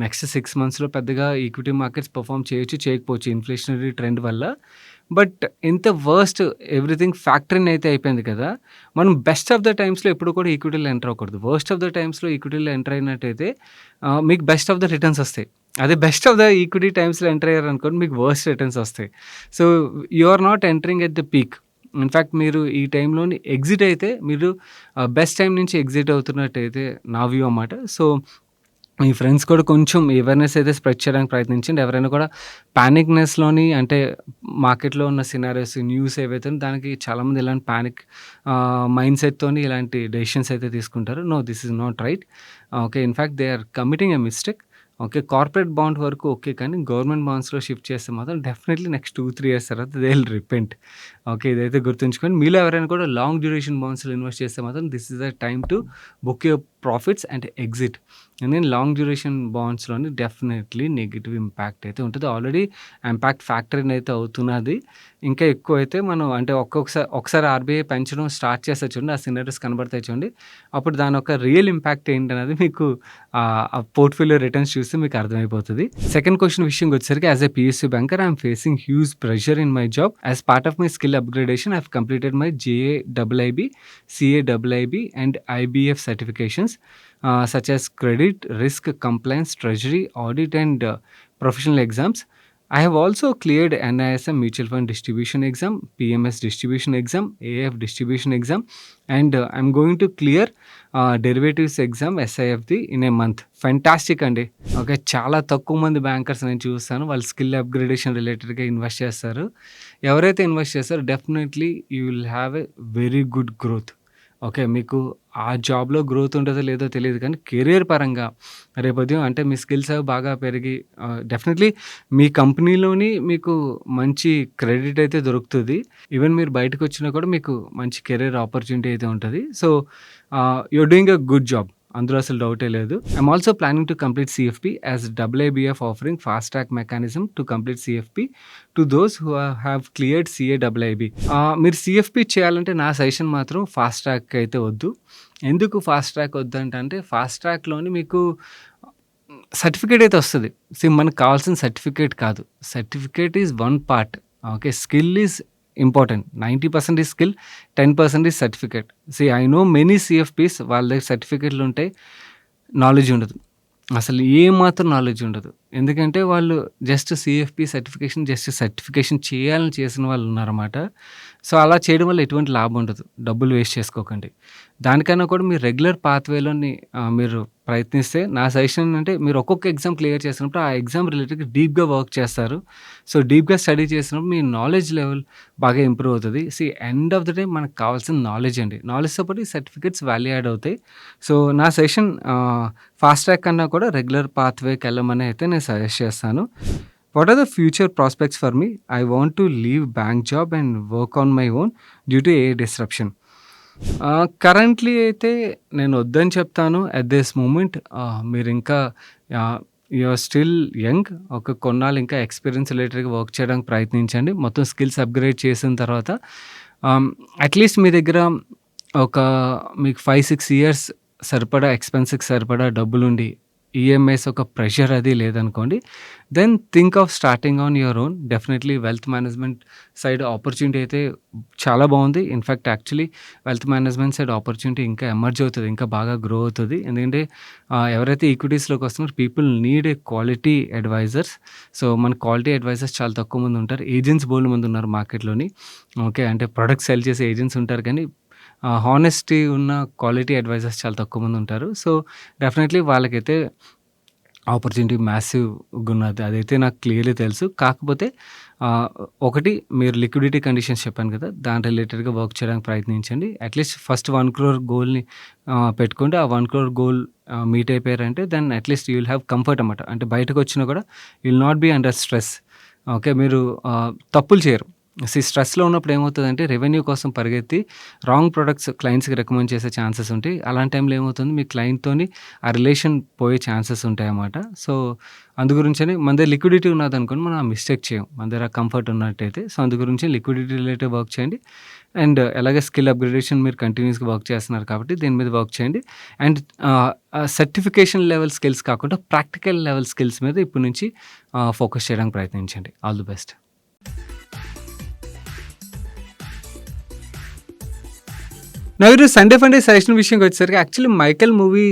నెక్స్ట్ 6 monthsలో పెద్దగా ఈక్విటీ మార్కెట్స్ పర్ఫామ్ చేయొచ్చు, చేయకపోవచ్చు ఇన్ఫ్లేషనరీ ట్రెండ్ వల్ల. బట్ ఇంత వర్స్ట్ ఎవ్రీథింగ్ ఫ్యాక్టరీని అయితే అయిపోయింది కదా, మనం బెస్ట్ ఆఫ్ ద టైమ్స్లో ఎప్పుడు కూడా ఈక్విటీలో ఎంటర్ అవ్వకూడదు. వర్స్ట్ ఆఫ్ ద టైమ్స్లో ఈక్విటీలో ఎంటర్ అయినట్టయితే మీకు బెస్ట్ ఆఫ్ ద రిటర్న్స్ వస్తాయి. అదే బెస్ట్ ఆఫ్ ద ఈక్విటీ టైమ్స్లో ఎంటర్ అయ్యారు అనుకోండి, మీకు వర్స్ట్ రిటర్న్స్ వస్తాయి. So you are not entering at the peak. In fact మీరు ఈ టైంలోని ఎగ్జిట్ అయితే మీరు బెస్ట్ టైం నుంచి ఎగ్జిట్ అవుతున్నట్టయితే నా వ్యూ అన్నమాట. సో మీ ఫ్రెండ్స్ కూడా కొంచెం అవేర్నెస్ అయితే స్ప్రెడ్ చేయడానికి ప్రయత్నించండి. ఎవరైనా కూడా ప్యానిక్నెస్లోని అంటే మార్కెట్లో ఉన్న సినారియోస్ న్యూస్ ఏవైతే దానికి చాలామంది ఇలాంటి ప్యానిక్ మైండ్ సెట్తోని ఇలాంటి డెసిషన్స్ అయితే తీసుకుంటారు. No, this is not right. Okay, in fact they are committing a mistake. Okay, corporate bond వరకు ఓకే, కానీ గవర్నమెంట్ బాండ్స్లో షిఫ్ట్ చేస్తే మాత్రం డెఫినెట్లీ నెక్స్ట్ 2-3 ఇయర్స్ తర్వాత దే విల్ రిపెంట్. ఓకే, ఇదైతే గుర్తుంచుకొని మీలో ఎవరైనా కూడా లాంగ్ డ్యూరేషన్ బాండ్స్లో ఇన్వెస్ట్ చేస్తే మాత్రం this is the time to book your profits and exit. And long duration బాండ్స్లోని డెఫినెట్లీ నెగిటివ్ ఇంపాక్ట్ అయితే ఉంటుంది. ఆల్రెడీ ఇంపాక్ట్ ఫ్యాక్టరీని అయితే అవుతున్నది. ఇంకా ఎక్కువ అయితే మనం అంటే ఒకసారి ఆర్బీఐ పెంచడం స్టార్ట్ చేస్తే చూడండి, ఆ సినారియోస్ కనబడతాయి చూడండి, అప్పుడు దాని ఒక రియల్ ఇంపాక్ట్ ఏంటనేది మీకు ఆ పోర్ట్ఫోలియో రిటర్న్స్ చూస్తే మీకు అర్థమైపోతుంది. సెకండ్ క్వశ్చన్ విషయం వచ్చేసరికి, as a PSU banker I'm facing huge pressure in my job. As part of my skill upgradation I have completed my JAIIB, CAIIB and IBF certifications such as credit, risk, compliance, treasury, audit and professional exams. I have also cleared NISM mutual fund distribution exam, PMS distribution exam, AF distribution exam, and I'm going to clear derivatives exam SIFD in a month. Fantastic అండి. Okay, చాలా తక్కువ మంది bankers నేను చూస్తాను వాళ్ళు skill upgradation రిలేటెడ్గా invest చేస్తారు. ఎవరైతే ఇన్వెస్ట్ చేస్తారో definitely you will have a very good growth. Okay, మీకు ఆ జాబ్లో గ్రోత్ ఉంటుందో లేదో తెలియదు, కానీ కెరీర్ పరంగా రేపొద్దున అంటే మీ స్కిల్స్ అవి బాగా పెరిగి డెఫినెట్లీ మీ కంపెనీలోని మీకు మంచి క్రెడిట్ అయితే దొరుకుతుంది. ఈవెన్ మీరు బయటకు వచ్చినా కూడా మీకు మంచి కెరీర్ ఆపర్చునిటీ అయితే ఉంటుంది. So you're doing a good job, అందులో అసలు డౌటే లేదు. I'm also planning to complete CFP as AABF offering fast track mechanism to complete CFP to those who have cleared CAIIB. మీరు CFP చేయాలంటే నా సజెషన్ మాత్రం ఫాస్ట్ ట్రాక్ అయితే వద్దు. ఎందుకు ఫాస్ట్ ట్రాక్ వద్దంటే ఫాస్ట్ ట్రాక్లోని మీకు సర్టిఫికేట్ అయితే వస్తుంది. మనకు కావాల్సిన సర్టిఫికేట్ కాదు, certificate is one part. Okay, skill is important. 90% is skill, 10% is certificate. I know many CFPs వాళ్ళ దగ్గర సర్టిఫికేట్లు ఉంటాయి, నాలెడ్జ్ ఉండదు, అసలు ఏమాత్రం నాలెడ్జ్ ఉండదు. ఎందుకంటే వాళ్ళు జస్ట్ CFP సర్టిఫికేషన్ చేయాలని చేసిన వాళ్ళు ఉన్నారన్నమాట. సో అలా చేయడం వల్ల ఎటువంటి లాభం ఉండదు, డబ్బులు వేస్ట్ చేసుకోకండి. దానికన్నా కూడా మీరు రెగ్యులర్ పాత్వేలోని మీరు ప్రయత్నిస్తే నా సజెషన్ అంటే మీరు ఒక్కొక్క ఎగ్జామ్ క్లియర్ చేసినప్పుడు ఆ ఎగ్జామ్ రిలేటెడ్గా డీప్గా వర్క్ చేస్తారు. సో డీప్గా స్టడీ చేసినప్పుడు మీ నాలెడ్జ్ లెవెల్ బాగా ఇంప్రూవ్ అవుతుంది. ఎండ్ ఆఫ్ ద డే మనకు కావాల్సిన నాలెడ్జ్ అండి. నాలెడ్జ్తో పాటు ఈ సర్టిఫికేట్స్ వాల్యూ యాడ్ అవుతాయి. సో నా సజెషన్ ఫాస్ట్ ట్రాక్ కన్నా కూడా రెగ్యులర్ పాత్వేకి వెళ్ళమని అయితే నేను సజెస్ట్ చేస్తాను. What are the future prospects for me? I want to leave bank job and work on my own due to AI disruption. Currently అయితే నేను వద్దని చెప్తాను. అట్ దిస్ మూమెంట్ మీరు ఇంకా యు ఆర్ స్టిల్ యంగ్, ఒక కొన్నాళ్ళు ఇంకా ఎక్స్పీరియన్స్ రిలేటెడ్గా వర్క్ చేయడానికి ప్రయత్నించండి. మొత్తం స్కిల్స్ అప్గ్రేడ్ చేసిన తర్వాత అట్లీస్ట్ మీ దగ్గర ఒక మీకు 5-6 years సరిపడా ఎక్స్పెన్స్కి సరిపడా డబ్బులుండి ఈఎంఐస్ ఒక ప్రెషర్ అది లేదనుకోండి, then think of starting on your own. Definitely wealth management side opportunity అయితే చాలా బాగుంది. In fact actually wealth management side opportunity ఇంకా ఎమర్జ్ అవుతుంది, ఇంకా బాగా గ్రో అవుతుంది. ఎందుకంటే ఎవరైతే ఈక్విటీస్లోకి వస్తున్నారో people need a quality advisors. So మన క్వాలిటీ అడ్వైజర్స్ చాలా తక్కువ మంది ఉంటారు. ఏజెంట్స్ బోల్డ్ మంది ఉన్నారు మార్కెట్లోని. ఓకే, అంటే ప్రొడక్ట్ సెల్ చేసే ఏజెంట్స్ ఉంటారు, కానీ హానెస్టీ ఉన్న క్వాలిటీ అడ్వైజర్స్ చాలా తక్కువ మంది ఉంటారు. సో డెఫినెట్లీ వాళ్ళకైతే ఆపర్చునిటీ మ్యాసివ్గా ఉన్నది, అదైతే నాకు క్లియర్లీ తెలుసు. కాకపోతే ఒకటి, మీరు లిక్విడిటీ కండిషన్స్ చెప్పాను కదా, దాని రిలేటెడ్గా వర్క్ చేయడానికి ప్రయత్నించండి. అట్లీస్ట్ ఫస్ట్ 1 crore గోల్ని పెట్టుకోండి. ఆ 1 crore గోల్ మీట్ అయిపోయారంటే then at least you will have comfort అనమాట. అంటే బయటకు వచ్చినా కూడా you will not be under stress. Okay, మీరు తప్పులు చేయరు. స్ట్రెస్లో ఉన్నప్పుడు ఏమవుతుందంటే రెవెన్యూ కోసం పరిగెత్తి రాంగ్ ప్రొడక్ట్స్ క్లయింట్స్కి రికమెండ్ చేసే ఛాన్సెస్ ఉంటాయి. అలాంటి టైంలో ఏమవుతుంది, మీ క్లయింట్తోని ఆ రిలేషన్ పోయే ఛాన్సెస్ ఉంటాయి అన్నమాట. సో అందు గురించని మన దగ్గర లిక్విడిటీ ఉన్నదనుకోండి, మనం ఆ మిస్టేక్ చేయం, మన దగ్గర కంఫర్ట్ ఉన్నట్టయితే. సో అందు గురించి లిక్విడిటీ రిలేటెడ్ వర్క్ చేయండి. అండ్ అలాగే స్కిల్ అప్గ్రేడేషన్ మీరు కంటిన్యూస్గా వర్క్ చేస్తున్నారు కాబట్టి దీని మీద వర్క్ చేయండి. అండ్ సర్టిఫికేషన్ లెవెల్ స్కిల్స్ కాకుండా ప్రాక్టికల్ లెవెల్ స్కిల్స్ మీద ఇప్పటి నుంచి ఫోకస్ చేయడానికి ప్రయత్నించండి. All the best. నా ఈరోజు సండే ఫండే సజెషన్ విషయంకి వచ్చేసరికి యాక్చువల్లీ మైకెల్ మూవీ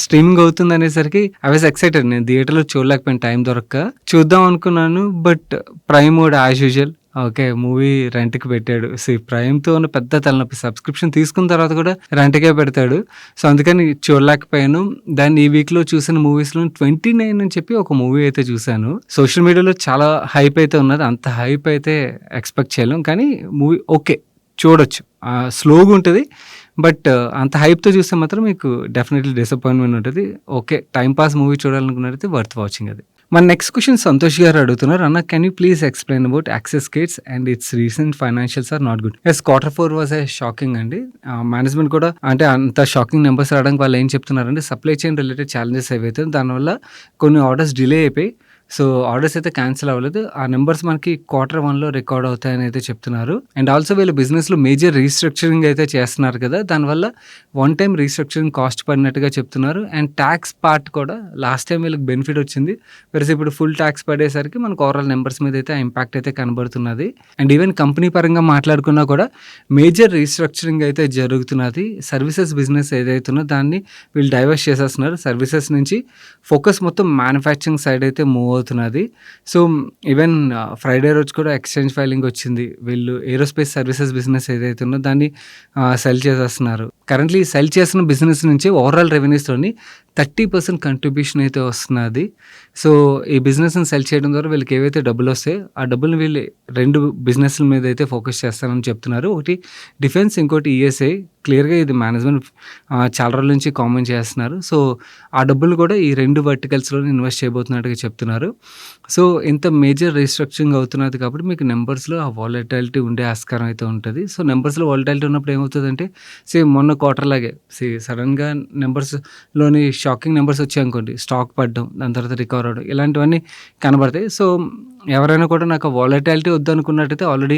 స్ట్రీమింగ్ అవుతుంది అనేసరికి ఐ వాజ్ ఎక్సైటెడ్. నేను థియేటర్లో చూడలేకపోయిన, టైం దొరక్క చూద్దాం అనుకున్నాను. But prime mode as usual. Okay, movie రెంట్కి పెట్టాడు. ప్రైమ్తో ఉన్న పెద్ద తలనొప్పి, సబ్స్క్రిప్షన్ తీసుకున్న తర్వాత కూడా రెంట్కే పెడతాడు. సో అందుకని చూడలేకపోయాను. దాన్ని ఈ వీక్లో చూసిన మూవీస్లో 29 అని చెప్పి ఒక మూవీ అయితే చూశాను. సోషల్ మీడియాలో చాలా హైప్ అయితే ఉన్నది, అంత హైప్ అయితే ఎక్స్పెక్ట్ చేయలేం, కానీ మూవీ ఓకే, చూడొచ్చు. స్లోగా ఉంటుంది, బట్ అంత హైప్తో చూస్తే మాత్రం మీకు డెఫినెట్లీ డిసప్పాయింట్మెంట్ ఉంటుంది. ఓకే, టైంపాస్ మూవీ చూడాలనుకున్నట్టయితే వర్త్ వాచింగ్ అది. మన నెక్స్ట్ క్వశ్చన్ సంతోష్ గారు అడుగుతున్నారు, అన్న can you please explain about access kids and its recent financials are not good. Yes, Q4 was a shocking అండి. మేనేజ్మెంట్ కూడా అంటే అంత షాకింగ్ నెంబర్స్ రావడానికి వాళ్ళు ఏం చెప్తున్నారంటే సప్లై చైన్ రిలేటెడ్ ఛాలెంజెస్ ఏవైతే దానివల్ల కొన్ని ఆర్డర్స్ డిలే అయిపోయి, సో ఆర్డర్స్ అయితే క్యాన్సిల్ అవ్వలేదు. ఆ నెంబర్స్ మనకి Q1లో రికార్డ్ అవుతాయని అయితే చెప్తున్నారు. అండ్ ఆల్సో వీళ్ళు బిజినెస్లో మేజర్ రీస్ట్రక్చరింగ్ అయితే చేస్తున్నారు కదా, దానివల్ల వన్ టైం రీస్ట్రక్చరింగ్ కాస్ట్ పడినట్టుగా చెప్తున్నారు. అండ్ ట్యాక్స్ పార్ట్ కూడా లాస్ట్ టైం వీళ్ళకి బెనిఫిట్ వచ్చింది, వెరస్ ఇప్పుడు ఫుల్ ట్యాక్స్ పడేసరికి మనకు ఓవరాల్ నెంబర్స్ మీద అయితే ఆ ఇంపాక్ట్ అయితే కనబడుతున్నది. అండ్ ఈవెన్ కంపెనీ పరంగా మాట్లాడుకున్నా కూడా మేజర్ రీస్ట్రక్చరింగ్ అయితే జరుగుతున్నది. సర్వీసెస్ బిజినెస్ ఏదైతే ఉన్నదో దాన్ని వీళ్ళు డైవర్స్ చేసేస్తున్నారు. సర్వీసెస్ నుంచి ఫోకస్ మొత్తం మ్యానుఫ్యాక్చరింగ్ సైడ్ అయితే మూవ్ అవుతున్నది. సో ఈవెన్ ఫ్రైడే రోజు కూడా ఎక్స్చేంజ్ ఫైలింగ్ వచ్చింది. వీళ్ళు ఏరోస్పేస్ సర్వీసెస్ బిజినెస్ ఏదైతే ఉందో దాన్ని సెల్ చేసేస్తున్నారు. కరెంట్లీ సెల్ చేసిన బిజినెస్ నుంచి ఓవరాల్ రెవెన్యూస్లోని 30% కంట్రిబ్యూషన్ అయితే వస్తున్నది. సో ఈ బిజినెస్ని సెల్ చేయడం ద్వారా వీళ్ళకి ఏవైతే డబ్బులు వస్తాయో ఆ డబ్బులు వీళ్ళు 2 బిజినెస్ల మీద అయితే ఫోకస్ చేస్తారని చెప్తున్నారు. ఒకటి డిఫెన్స్, ఇంకోటి ఈఎస్ఐ. క్లియర్గా ఇది మేనేజ్మెంట్ చాలా రోజుల నుంచి కామెంట్ చేస్తున్నారు. సో ఆ డబ్బులు కూడా ఈ 2 వర్టికల్స్లో ఇన్వెస్ట్ చేయబోతున్నట్టుగా చెప్తున్నారు. సో ఇంత మేజర్ రీస్ట్రక్చరింగ్ అవుతున్నది కాబట్టి మీకు నెంబర్స్లో ఆ వాలటాలిటీ ఉండే ఆస్కారం అయితే ఉంటుంది. సో నెంబర్స్లో వాలటాలిటీ ఉన్నప్పుడు ఏమవుతుందంటే మొన్న క్వార్టర్ లాగే సడన్గా నెంబర్స్లోని షాకింగ్ నెంబర్స్ వచ్చాయి అనుకోండి, స్టాక్ పడడం, దాని తర్వాత రికవర్ అవడం, ఇలాంటివన్నీ కనబడతాయి. సో ఎవరైనా కూడా నాకు వాలటాలిటీ వద్దనుకున్నట్టయితే already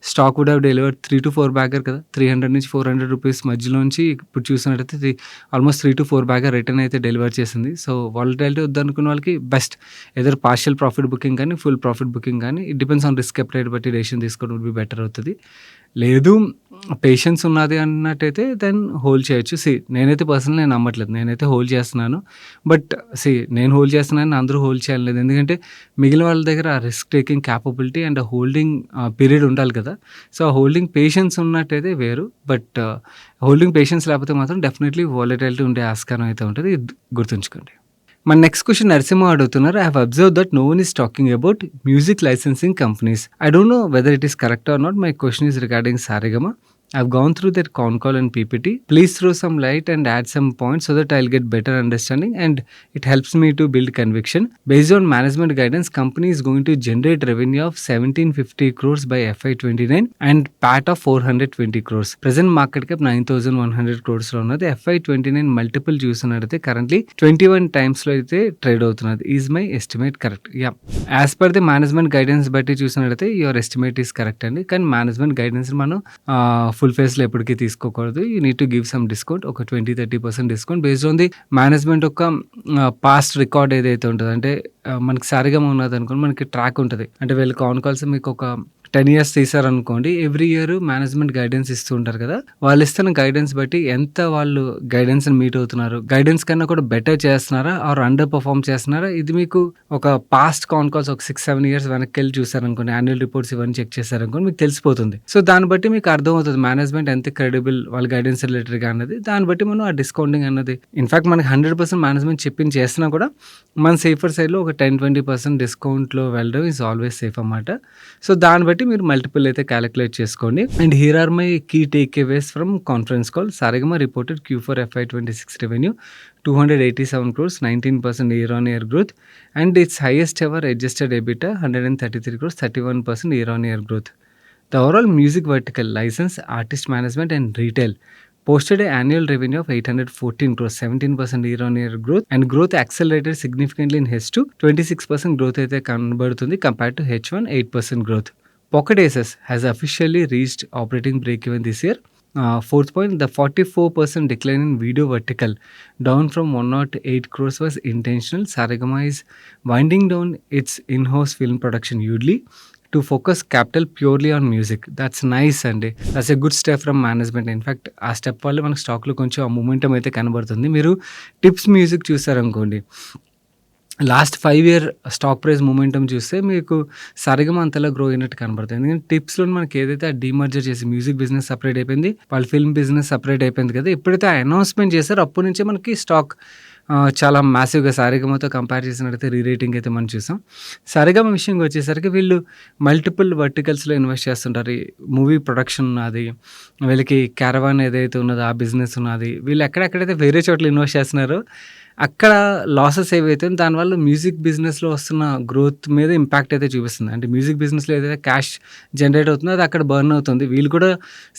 stock would have delivered 3 to 4 bagger కదా, 300 నుంచి 400 రూపీస్ మధ్యలోంచి ఇప్పుడు చూసినట్టయితే ఆల్మోస్ట్ 3 to 4 బ్యాగర్ రిటర్న్ అయితే డెలివర్ చేసింది. సో వాలటాలిటీ వద్దనుకున్న వాళ్ళకి best either partial profit booking కానీ ఫుల్ ప్రాఫిట్ బుకింగ్ కానీ, it depends on risk appetite బట్టి డెసిషన్ తీసుకోవడం వుడ్ బి బెటర్ అవుతుంది. లేదు పేషెన్స్ ఉన్నది అన్నట్టయితే దెన్ హోల్డ్ చేయొచ్చు. నేనైతే పర్సనల్ నేను నమ్మట్లేదు, నేనైతే హోల్డ్ చేస్తున్నాను. బట్ నేను హోల్డ్ చేస్తున్నాను, అందరూ హోల్డ్ చేయలేదు. ఎందుకంటే మిగిలిన వాళ్ళ దగ్గర ఆ risk taking capability and holding period ఉండాలి కదా. సో ఆ హోల్డింగ్ పేషెన్స్ ఉన్నట్టయితే వేరు, బట్ హోల్డింగ్ పేషెన్స్ లేకపోతే మాత్రం డెఫినెట్లీ వాలటాలిటీ ఉండే ఆస్కారం అయితే ఉంటుంది, గుర్తుంచుకోండి. మన నెక్స్ట్ క్వశ్చన్ నరసింహ అడుగుతున్నారు, I have observe that no one is talking about music licensing companies. I don't know whether it is correct or not. My question is regarding Saregama. I've gone through their con call and PPT. Please throw some light and add some points so that I'll get better understanding and it helps me to build conviction. Based on management guidance, company is going to generate revenue of 1750 crores by FY29 and PAT of 420 crores. Present market cap 9100 crores లో ఉన్నది. FY29 multiple చూస్తున్నట్టయితే currently 21 times లో అయితే trade అవుతున్నది. Is my estimate correct? Yeah, as per the management guidance బట్టి చూసినట్టయితే your estimate is correct అండి. కానీ మేనేజ్మెంట్ గైడెన్స్ మనం ఫుల్ ఫేస్‌లో ఎప్పటికి తీసుకోకూడదు. You need to give some discount. ఒక 20-30% discount based on the management యొక్క పాస్ట్ రికార్డ్ ఏదైతే ఉంటదో. అంటే మనకి సారిగమ ఉన్నదనుకోండి, మనకి ట్రాక్ ఉంటది. అంటే వీళ్ళ కాన్ కాల్స్ మీకు ఒక 10 ఇయర్స్ తీశారనుకోండి, ఎవ్రీ ఇయర్ మేనేజ్మెంట్ గైడెన్స్ ఇస్తూ ఉంటారు కదా! వాళ్ళు ఇస్తున్న గైడెన్స్ బట్టి ఎంత వాళ్ళు గైడెన్స్‌ని మీట్ అవుతున్నారు, గైడెన్స్ కన్నా కూడా బెటర్ చేస్తున్నారా ఆర్ అండర్ పర్ఫార్మ్ చేస్తున్నారా, ఇది మీకు ఒక పాస్ట్ కాన్ కాల్స్ ఒక 6-7 ఇయర్స్ వెనక్కెళ్ళి చూసారనుకోండి, యాన్యువల్ రిపోర్ట్స్ ఇవన్నీ చెక్ చేశారనుకోండి, మీకు తెలిసిపోతుంది. సో దాన్ని బట్టి మీకు అర్థమవుతుంది మేనేజ్మెంట్ ఎంత క్రెడిబుల్ వాళ్ళ గైడెన్స్ రిలేటెడ్‌గా అన్నది. దాన్ని బట్టి మనం ఆ డిస్కౌంటింగ్ అన్నది ఇన్‌ఫాక్ట్ మనకి 100% మేనేజ్మెంట్ చెప్పింది చేస్తున్నా కూడా మన సేఫర్ సైడ్‌లో ఒక 10-20% డిస్కౌంట్‌లో వెళ్ళడం ఈజ్ ఆల్వేస్ సేఫ్ అన్నమాట. సో దాన్ని బట్టి మీరు మల్టిపుల్ అయితే క్యాలిక్యులేట్ చేసుకోండి. And here are my key takeaways from conference call. Saregama reported Q4 FY26 revenue 287 crores, 19% year-on-year growth, and its highest ever adjusted EBITDA 133 crores, 31% year-on-year growth. The overall music vertical, license, artist management and retail posted an annual revenue of 814 crores, 17% year-on-year growth, and growth accelerated significantly in H2. 26% growth అయితే కనబడుతుంది compared to H1, 8% growth. Pocket Aces has officially reached operating break-even this year. Fourth point, the 44% decline in video vertical, down from 108 crores, was intentional. Saregama is winding down its in-house film production Udly to focus capital purely on music. That's nice అండి. That's a good step from management. In fact ఆ step వల్ల మనకు స్టాక్లో కొంచెం ఆ momentum అయితే కనబడుతుంది. మీరు టిప్స్ మ్యూజిక్ చూసారనుకోండి, last 5 year stock price momentum చూస్తే మీకు సరిగమ అంతలా గ్రో అయినట్టు కనబడుతుంది. ఎందుకంటే టిప్స్లో మనకి ఏదైతే ఆ డీమర్జర్ చేసి మ్యూజిక్ బిజినెస్ సపరేట్ అయిపోయింది, వాళ్ళ ఫిల్మ్ బిజినెస్ సపరేట్ అయిపోయింది కదా. ఎప్పుడైతే ఆ అనౌన్స్మెంట్ చేశారో అప్పటి నుంచే మనకి స్టాక్ చాలా మ్యాసివ్గా సారిగమతో కంపేర్ చేసినట్టయితే రీరేటింగ్ అయితే మనం చూసాం. సారిగమ విషయంకి వచ్చేసరికి వీళ్ళు మల్టిపుల్ వర్టికల్స్లో ఇన్వెస్ట్ చేస్తుంటారు. ఈ మూవీ ప్రొడక్షన్ ఉన్నది, వీళ్ళకి క్యారవాన్ ఏదైతే ఉన్నదో ఆ బిజినెస్ ఉన్నది. వీళ్ళు ఎక్కడెక్కడైతే వేరే చోట్ల ఇన్వెస్ట్ చేస్తున్నారో అక్కడ లాసెస్ ఏవైతే దానివల్ల మ్యూజిక్ బిజినెస్లో వస్తున్న గ్రోత్ మీద ఇంపాక్ట్ అయితే చూపిస్తుంది. అంటే మ్యూజిక్ బిజినెస్లో ఏదైతే క్యాష్ జనరేట్ అవుతుందో అది అక్కడ బర్న్ అవుతుంది. వీళ్ళు కూడా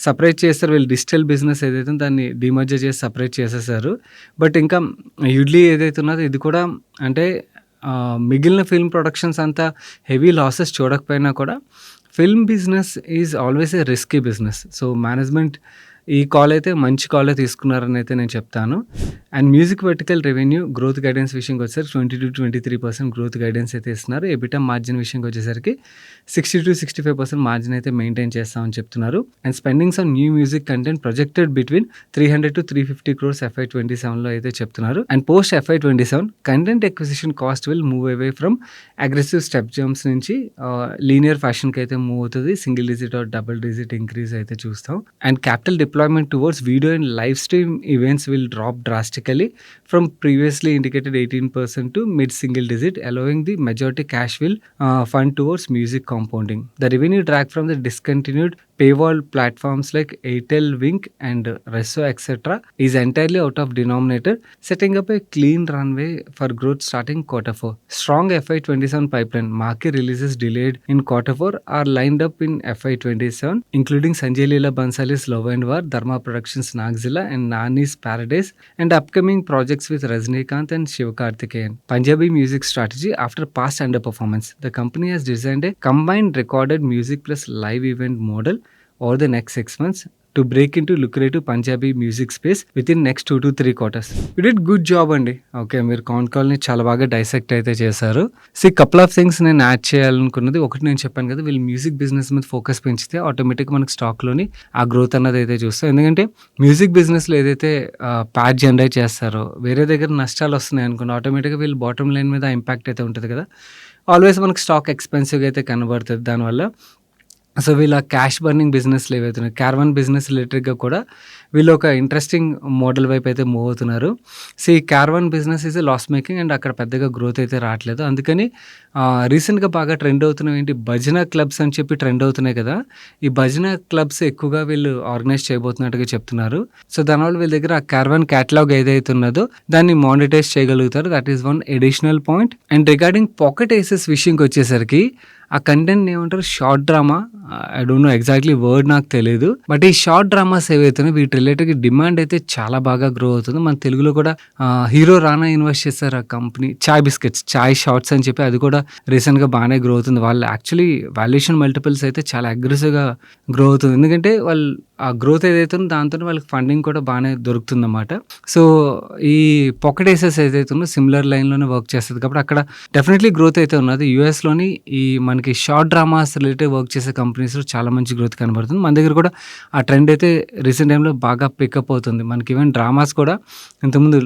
సపరేట్ చేస్తారు. వీళ్ళు డిజిటల్ బిజినెస్ ఏదైతే దాన్ని డిమర్జర్ చేసి సపరేట్ చేసేసారు. బట్ ఇంకా యుడ్లీ ఏదైతే ఉన్నదో ఇది కూడా అంటే మిగిలిన ఫిల్మ్ ప్రొడక్షన్స్ అంతా హెవీ లాసెస్ చూడకపోయినా కూడా film business is always a risky business. So management ఈ కాల్ అయితే మంచి కాలే తీసుకున్నారని అయితే నేను చెప్తాను. And music vertical revenue growth guidance విషయంకి వచ్చేసరికి 20-23% గ్రోత్ గైడెన్స్ అయితే ఇస్తున్నారు. ఎబిటా మార్జిన్ విషయంకి వచ్చేసరికి 60-65% మార్జిన్ అయితే మెయింటైన్ చేస్తామని చెప్తున్నారు. And spendings on new music content projected between 300-350 crores FY27లో అయితే చెప్తున్నారు. And post FY27 content acquisition cost will move away from aggressive step jumps నుంచి లీనియర్ ఫ్యాషన్కి అయితే మూవ్ అవుతుంది. Single digit or double digit increase అయితే చూస్తాం. And capital deployment towards video and live stream events will drop drastically from previously indicated 18% to mid single digit, allowing the majority cash will fund towards music compounding. The revenue drag from the discontinued paywall platforms like Airtel, Wink and Resso etc. is entirely out of denominator, setting up a clean runway for growth starting Q4. Strong FY27 pipeline. Marquee releases delayed in Q4 are lined up in FY27, including Sanjay Leela Bhansali's Love and War, Dharma Productions Nagzilla and Nani's Paradise, and upcoming projects with Rajinikanth and Shivakarthikeyan. Punjabi music strategy. After past underperformance, the company has designed a combined recorded music plus live event model over the next 6 months to break into lucrative Punjabi music space within next 2 to 3 quarters. You did good job అండి. Okay, మీరు కాన్ కాల్ని చాలా బాగా dissect అయితే చేశారు. Couple of things నేను add చేయాలనుకున్నది ఒకటి నేను చెప్పాను కదా, వీళ్ళు మ్యూజిక్ బిజినెస్ మీద ఫోకస్ పెంచితే ఆటోమేటిక్గా మనకి స్టాక్లోని ఆ గ్రోత్ అన్నది అయితే చూస్తాం. ఎందుకంటే మ్యూజిక్ బిజినెస్లో ఏదైతే ప్యాట్ జనరేట్ చేస్తారో వేరే దగ్గర నష్టాలు వస్తున్నాయి అనుకోండి, ఆటోమేటిక్గా వీళ్ళు బాటమ్ లైన్ మీద ఇంపాక్ట్ అయితే ఉంటుంది కదా. ఆల్వేస్ మనకి స్టాక్ ఎక్స్పెన్సివ్గా అయితే కనబడుతుంది. దానివల్ల సో వీళ్ళ క్యాష్ బర్నింగ్ బిజినెస్లు ఏవైతున్నాయి, క్యారవాన్ బిజినెస్ రిలేటెడ్గా కూడా వీళ్ళు ఒక ఇంట్రెస్టింగ్ మోడల్ వైపు అయితే మూవ్ అవుతున్నారు. సో ఈ Carvaan business is loss making and అక్కడ పెద్దగా గ్రోత్ అయితే రావట్లేదు. అందుకని రీసెంట్గా బాగా ట్రెండ్ అవుతున్నాయి ఏంటి, భజన క్లబ్స్ అని చెప్పి ట్రెండ్ అవుతున్నాయి కదా. ఈ భజన క్లబ్స్ ఎక్కువగా వీళ్ళు ఆర్గనైజ్ చేయబోతున్నట్టుగా చెప్తున్నారు. సో దానివల్ల వీళ్ళ దగ్గర ఆ క్యారవాన్ క్యాటలాగ్ ఏదైతే ఉన్నదో దాన్ని మానిటైజ్ చేయగలుగుతారు. That is one additional point. And regarding pocket aces విషయంకి వచ్చేసరికి ఆ కంటెంట్ ఏమంటారు, short drama. I don't know exactly word నాకు తెలియదు. బట్ ఈ షార్ట్ డ్రామాస్ ఏవైతున్నాయో వీటి రిలేటెడ్ డిమాండ్ అయితే చాలా బాగా గ్రో అవుతుంది. మన తెలుగులో కూడా హీరో రానా ఇన్వెస్ట్ చేస్తారు ఆ కంపెనీ, చాయ్ బిస్కెట్స్, చాయ్ షార్ట్స్ అని చెప్పి, అది కూడా రీసెంట్గా బాగానే గ్రో అవుతుంది. వాళ్ళు యాక్చువల్లీ వాల్యుయేషన్ మల్టిపుల్స్ అయితే చాలా అగ్రెసివ్గా గ్రో అవుతుంది. ఎందుకంటే వాళ్ళు ఆ గ్రోత్ ఏదైతే ఉందో దాంతోనే వాళ్ళకి ఫండింగ్ కూడా బాగానే దొరుకుతుందన్నమాట. సో, ఈ పాకెట్ ఏసెస్ ఏదైతే ఉందో సిమిలర్ లైన్‌లోనే వర్క్ చేస్తది కాబట్టి అక్కడ డెఫినెట్‌లీ గ్రోత్ అయితే ఉన్నది. యూఎస్‌లోని ఈ మనకి షార్ట్ డ్రామాస్ రిలేటెడ్ వర్క్ చేసే కంపెనీస్‌లో చాలా మంచి గ్రోత్ కనబడుతుంది. మన దగ్గర కూడా ఆ ట్రెండ్ అయితే రీసెంట్ టైమ్‌లో బాగా పికప్ అవుతుంది. మనకి ఈవెన్ డ్రామాస్ కూడా ఇంతకుముందు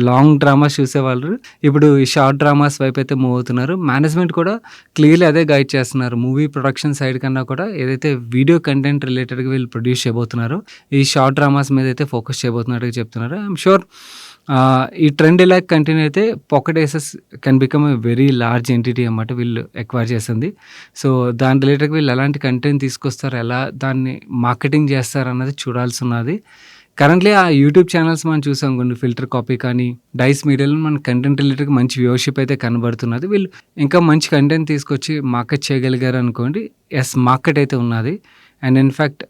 లాంగ్ డ్రామాస్ చూసేవాళ్ళు ఇప్పుడు ఈ షార్ట్ డ్రామాస్ వైపు అయితే మూవ్ అవుతున్నారు. మేనేజ్మెంట్ కూడా క్లియర్‌లీ అదే గైడ్ చేస్తున్నారు. మూవీ ప్రొడక్షన్ సైడ్ కన్నా కూడా ఏదైతే వీడియో కంటెంట్ రిలేటెడ్‌గా వీళ్ళు ప్రొడ్యూస్ చేయబోతున్నారో ఈ షార్ట్ డ్రామాస్ మీద అయితే ఫోకస్ చేయబోతున్నట్టుగా చెప్తున్నారు. ఐఎమ్ షూర్ ఈ ట్రెండ్ ఇలా కంటిన్యూ అయితే pocket aces can become a very large entity అన్నమాట వీళ్ళు ఎక్వైర్ చేసింది. సో, దాని రిలేటెడ్‌గా వీళ్ళు ఎలాంటి కంటెంట్ తీసుకొస్తారు, ఎలా దాన్ని మార్కెటింగ్ చేస్తారు అన్నది చూడాల్సి ఉన్నది. కరెంట్లీ ఆ యూట్యూబ్ ఛానల్స్ మనం చూసాం కొన్ని ఫిల్టర్ కాపీ కానీ డైస్ మీడియాలో మన కంటెంట్ రిలేటెడ్‌గా మంచి వ్యూవర్‌షిప్ అయితే కనబడుతున్నది. వీళ్ళు ఇంకా మంచి కంటెంట్ తీసుకొచ్చి మార్కెట్ చేయగలిగారు అనుకోండి, యెస్ మార్కెట్ అయితే ఉన్నది. అండ్ ఇన్‌ఫాక్ట్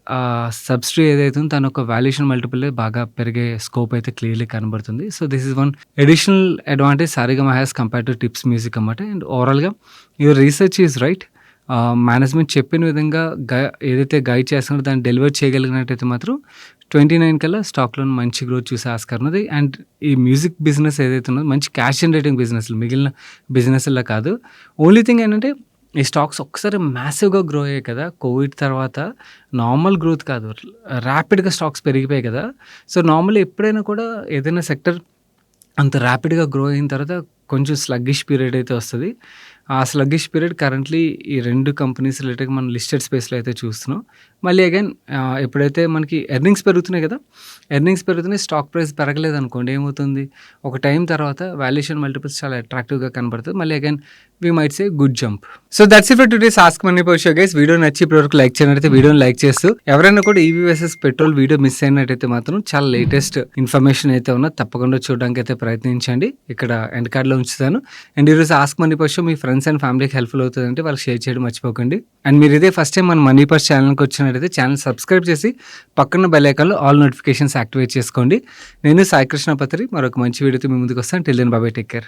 సబ్సిడీ ఏదైతే ఉందో దాని యొక్క వాల్యుయేషన్ మల్టిపుల్ బాగా పెరిగే స్కోప్ అయితే క్లియర్‌లీ కనబడుతుంది. So, this is one additional advantage Saregama has compare to tips music అన్నమాట. అండ్ ఓవరాల్‌గా your research is right. Management చెప్పిన విధంగా ఏదైతే గైడ్ చేస్తున్నారో దాన్ని డెలివర్ చేయగలిగినట్టయితే మాత్రం 29 కల్లా స్టాక్‌లో మంచి గ్రోత్ చూసే ఆస్కారం ఉన్నది. అండ్ ఈ మ్యూజిక్ బిజినెస్ ఏదైతే ఉన్నదో మంచి క్యాష్ జనరేటింగ్ బిజినెస్‌లు మిగిలిన బిజినెస్‌లా కాదు. ఓన్లీ థింగ్ ఏంటంటే ఈ స్టాక్స్ ఒక్కసారి మ్యాసివ్‌గా గ్రో అయ్యాయి కదా! కోవిడ్ తర్వాత నార్మల్ గ్రోత్ కాదు. ర్యాపిడ్‌గా స్టాక్స్ పెరిగిపోయాయి కదా! సో, నార్మల్లీ ఎప్పుడైనా కూడా ఏదైనా సెక్టర్ అంత ర్యాపిడ్‌గా గ్రో అయిన తర్వాత కొంచెం స్లగ్గిష్ పీరియడ్ అయితే వస్తది. ఆ స్లగ్గిష్ పీరియడ్ కరెంట్‌లీ ఈ 2 కంపెనీస్ రిలేటెడ్‌గా మనం లిస్టెడ్ స్పేస్‌లో అయితే చూస్తున్నాం. మళ్ళీ అగైన్ ఎప్పుడైతే మనకి ఎర్నింగ్స్ పెరుగుతున్నాయి కదా! ఎర్నింగ్స్ పెరుగుతున్నాయి, స్టాక్ ప్రైస్ పెరగలేదనుకోండి ఏమవుతుంది? ఒక టైం తర్వాత వాల్యుయేషన్ మల్టిపుల్స్ చాలా అట్రాక్టివ్‌గా కనబడుతుంది. మళ్ళీ again we might say good jump. So, that's it for today's ask money power show guys. Video నచ్చి ఇప్పటివరకు లైక్ చేయనట్టయితే వీడియోని లైక్ చేస్తూ ఎవరైనా కూడా EV versus petrol video miss అయినట్టయితే మాత్రం చాలా లేటెస్ట్ ఇన్ఫర్మేషన్ అయితే ఉన్నది. తప్పకుండా చూడడానికి అయితే ప్రయత్నించండి. ఇక్కడ ఎండ్ కార్డ్‌లో ఉంచుతాను. అండ్ ఈరోజు ask money power show me friends and ఫ్యామిలీకి హెల్ప్‌ఫుల్ అవుతుందంటే వాళ్ళకి షేర్ చేయడం మర్చిపోకండి. అండ్ మీరు ఇదే ఫస్ట్ టైం మన మనీ పర్స్ ఛానల్‌కి వచ్చినట్టయితే ఛానల్ సబ్స్క్రైబ్ చేసి పక్కన బెల్ ఐకాన్‌లో ఆల్ నోటిఫికేషన్స్ యాక్టివేట్ చేసుకోండి. నేను సాయి కృష్ణ పత్రి మరొక మంచి వీడియోతో మీ ముందుకు వస్తాను. Till then bye bye, take care.